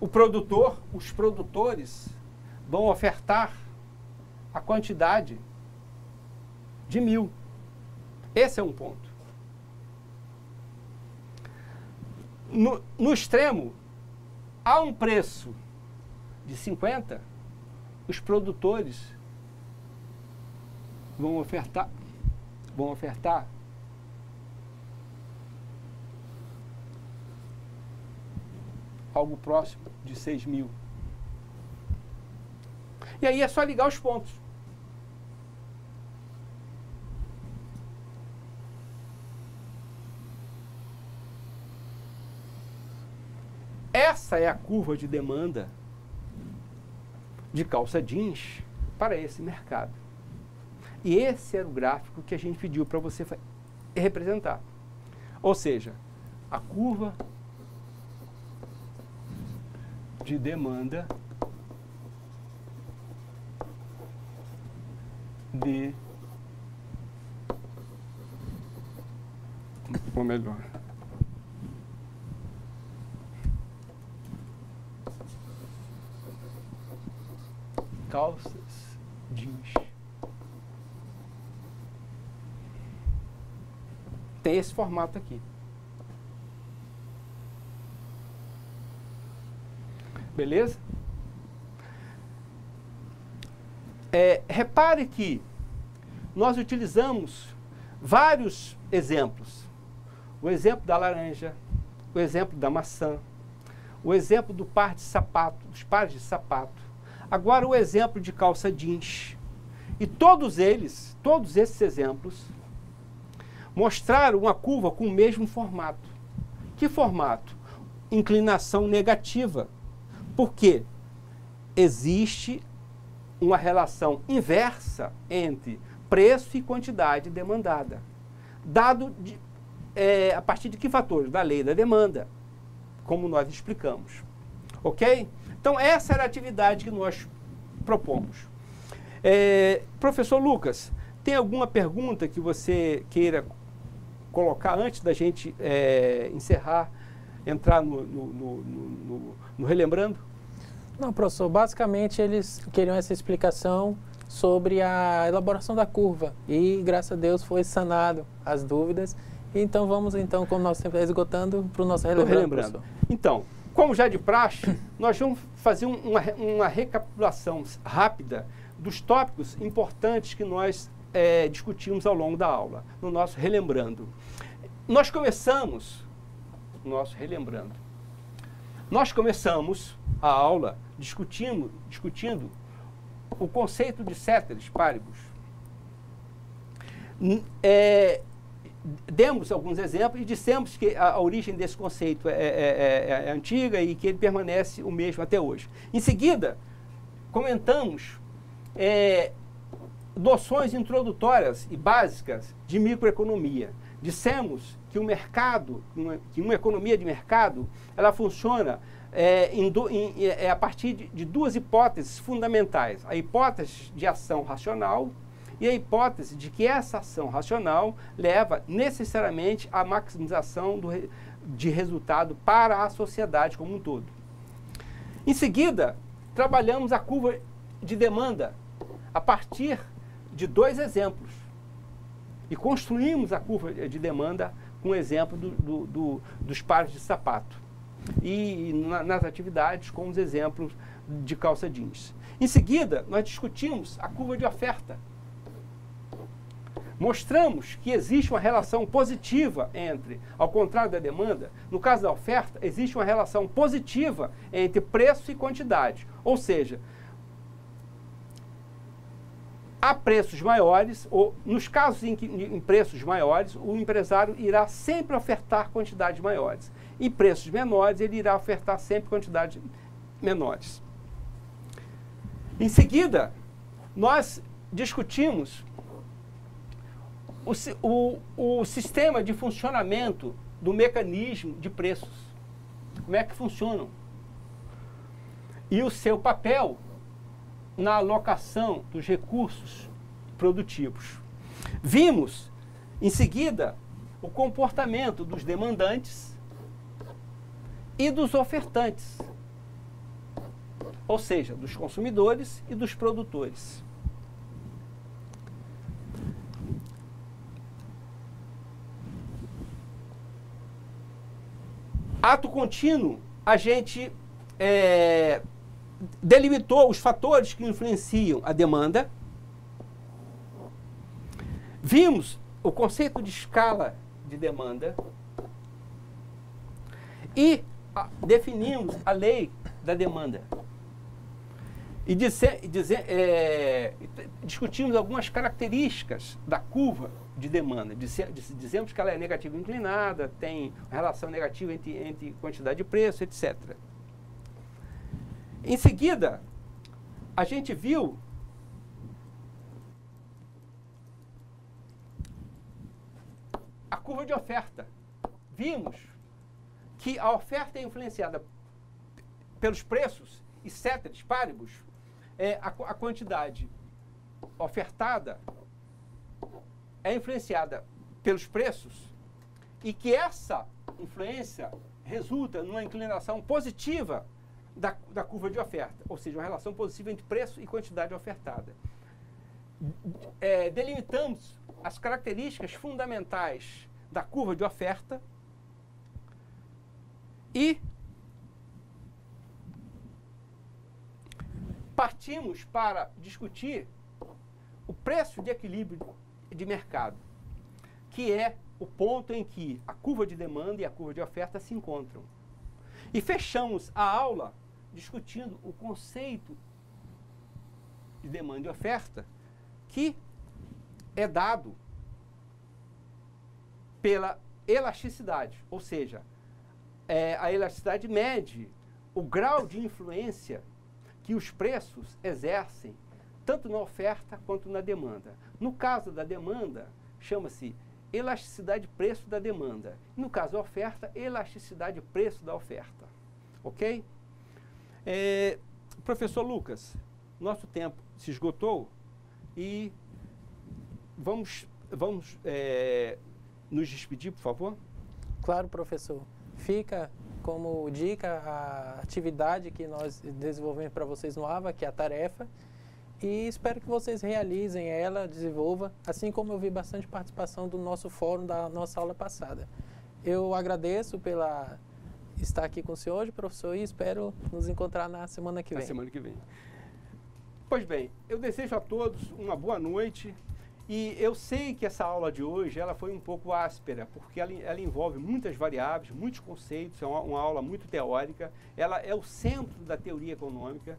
Os produtores vão ofertar a quantidade de 1000. Esse é um ponto. No extremo, há um preço de 50, os produtores vão ofertar algo próximo de 6.000. E aí é só ligar os pontos. essa é a curva de demanda de calça jeans para esse mercado. E esse era o gráfico que a gente pediu para você representar. Ou seja, a curva de demanda de... Ou melhor... calças jeans. Tem esse formato aqui. Beleza? Repare que nós utilizamos vários exemplos. O exemplo da laranja, o exemplo da maçã, o exemplo do par de sapato, dos pares de sapato. Agora o exemplo de calça jeans. E todos esses exemplos, mostraram uma curva com o mesmo formato. Que formato? Inclinação negativa. Por quê? Existe uma relação inversa entre preço e quantidade demandada. Dado a partir de que fatores? Da lei da demanda, como nós explicamos. Ok? Então, essa era a atividade que nós propomos. Professor Lucas, tem alguma pergunta que você queira colocar antes da gente encerrar, entrar no Relembrando? Não, professor, basicamente eles queriam essa explicação sobre a elaboração da curva e, graças a Deus, foi sanado as dúvidas. Então, vamos, como nós sempre esgotando, para o nosso Relembrando. Então, como já de praxe, nós vamos fazer uma recapitulação rápida dos tópicos importantes que nós discutimos ao longo da aula, no nosso Relembrando. Nós começamos a aula discutindo o conceito de ceteris paribus. Demos alguns exemplos e dissemos que a origem desse conceito é antiga e que ele permanece o mesmo até hoje. Em seguida, comentamos noções introdutórias e básicas de microeconomia. Dissemos que o mercado, que uma economia de mercado, ela funciona a partir de duas hipóteses fundamentais. A hipótese de ação racional e a hipótese de que essa ação racional leva necessariamente à maximização de resultado para a sociedade como um todo. Em seguida, trabalhamos a curva de demanda a partir de dois exemplos e construímos a curva de demanda com o exemplo dos pares de sapato e nas atividades com os exemplos de calça jeans. Em seguida, nós discutimos a curva de oferta. Mostramos que existe uma relação positiva entre, ao contrário da demanda, no caso da oferta, existe uma relação positiva entre preço e quantidade. Ou seja, há preços maiores, ou nos casos em preços maiores, o empresário irá sempre ofertar quantidades maiores. Em preços menores, ele irá ofertar sempre quantidades menores. Em seguida, nós discutimos o sistema de funcionamento do mecanismo de preços. Como é que funcionam? E o seu papel na alocação dos recursos produtivos. Vimos, em seguida, o comportamento dos demandantes e dos ofertantes, ou seja, dos consumidores e dos produtores. Ato contínuo, a gente delimitou os fatores que influenciam a demanda. Vimos o conceito de escala de demanda e definimos a lei da demanda. E discutimos algumas características da curva de demanda. Dizemos que ela é negativa inclinada, tem uma relação negativa entre quantidade e preço, etc. Em seguida, a gente viu a curva de oferta. Vimos que a oferta é influenciada pelos preços, e ceteris paribus, a quantidade ofertada é influenciada pelos preços, e que essa influência resulta numa inclinação positiva da curva de oferta, ou seja, uma relação positiva entre preço e quantidade ofertada. Delimitamos as características fundamentais da curva de oferta e partimos para discutir o preço de equilíbrio de mercado, que é o ponto em que a curva de demanda e a curva de oferta se encontram. E fechamos a aula discutindo o conceito de demanda e oferta, que é dado pela elasticidade, ou seja, a elasticidade mede o grau de influência que os preços exercem tanto na oferta quanto na demanda. No caso da demanda, chama-se elasticidade preço da demanda. No caso da oferta, elasticidade preço da oferta. Ok? Professor Lucas, nosso tempo se esgotou e vamos nos despedir, por favor? Claro, professor. Fica como dica a atividade que nós desenvolvemos para vocês no AVA, que é a tarefa, e espero que vocês realizem ela, desenvolvam, assim como eu vi bastante participação do nosso fórum da nossa aula passada. Eu agradeço pela estar aqui com o senhor hoje, professor, e espero nos encontrar na semana que vem. Na semana que vem. Pois bem, eu desejo a todos uma boa noite. E eu sei que essa aula de hoje ela foi um pouco áspera, porque ela envolve muitas variáveis, muitos conceitos, é uma aula muito teórica, ela é o centro da teoria econômica,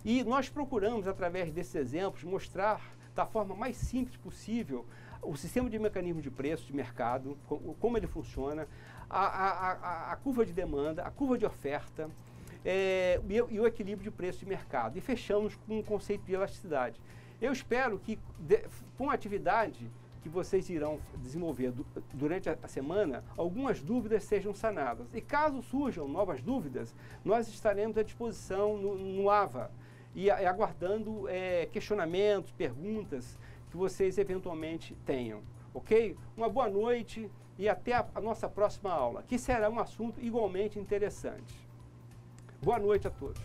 e nós procuramos, através desses exemplos, mostrar da forma mais simples possível o sistema de mecanismo de preço de mercado, como ele funciona, a curva de demanda, a curva de oferta, e o equilíbrio de preço de mercado. E fechamos com o conceito de elasticidade. Eu espero que, com a atividade que vocês irão desenvolver durante a semana, algumas dúvidas sejam sanadas. E caso surjam novas dúvidas, nós estaremos à disposição no AVA, e aguardando questionamentos, perguntas que vocês eventualmente tenham. Ok? Uma boa noite e até a nossa próxima aula, que será um assunto igualmente interessante. Boa noite a todos.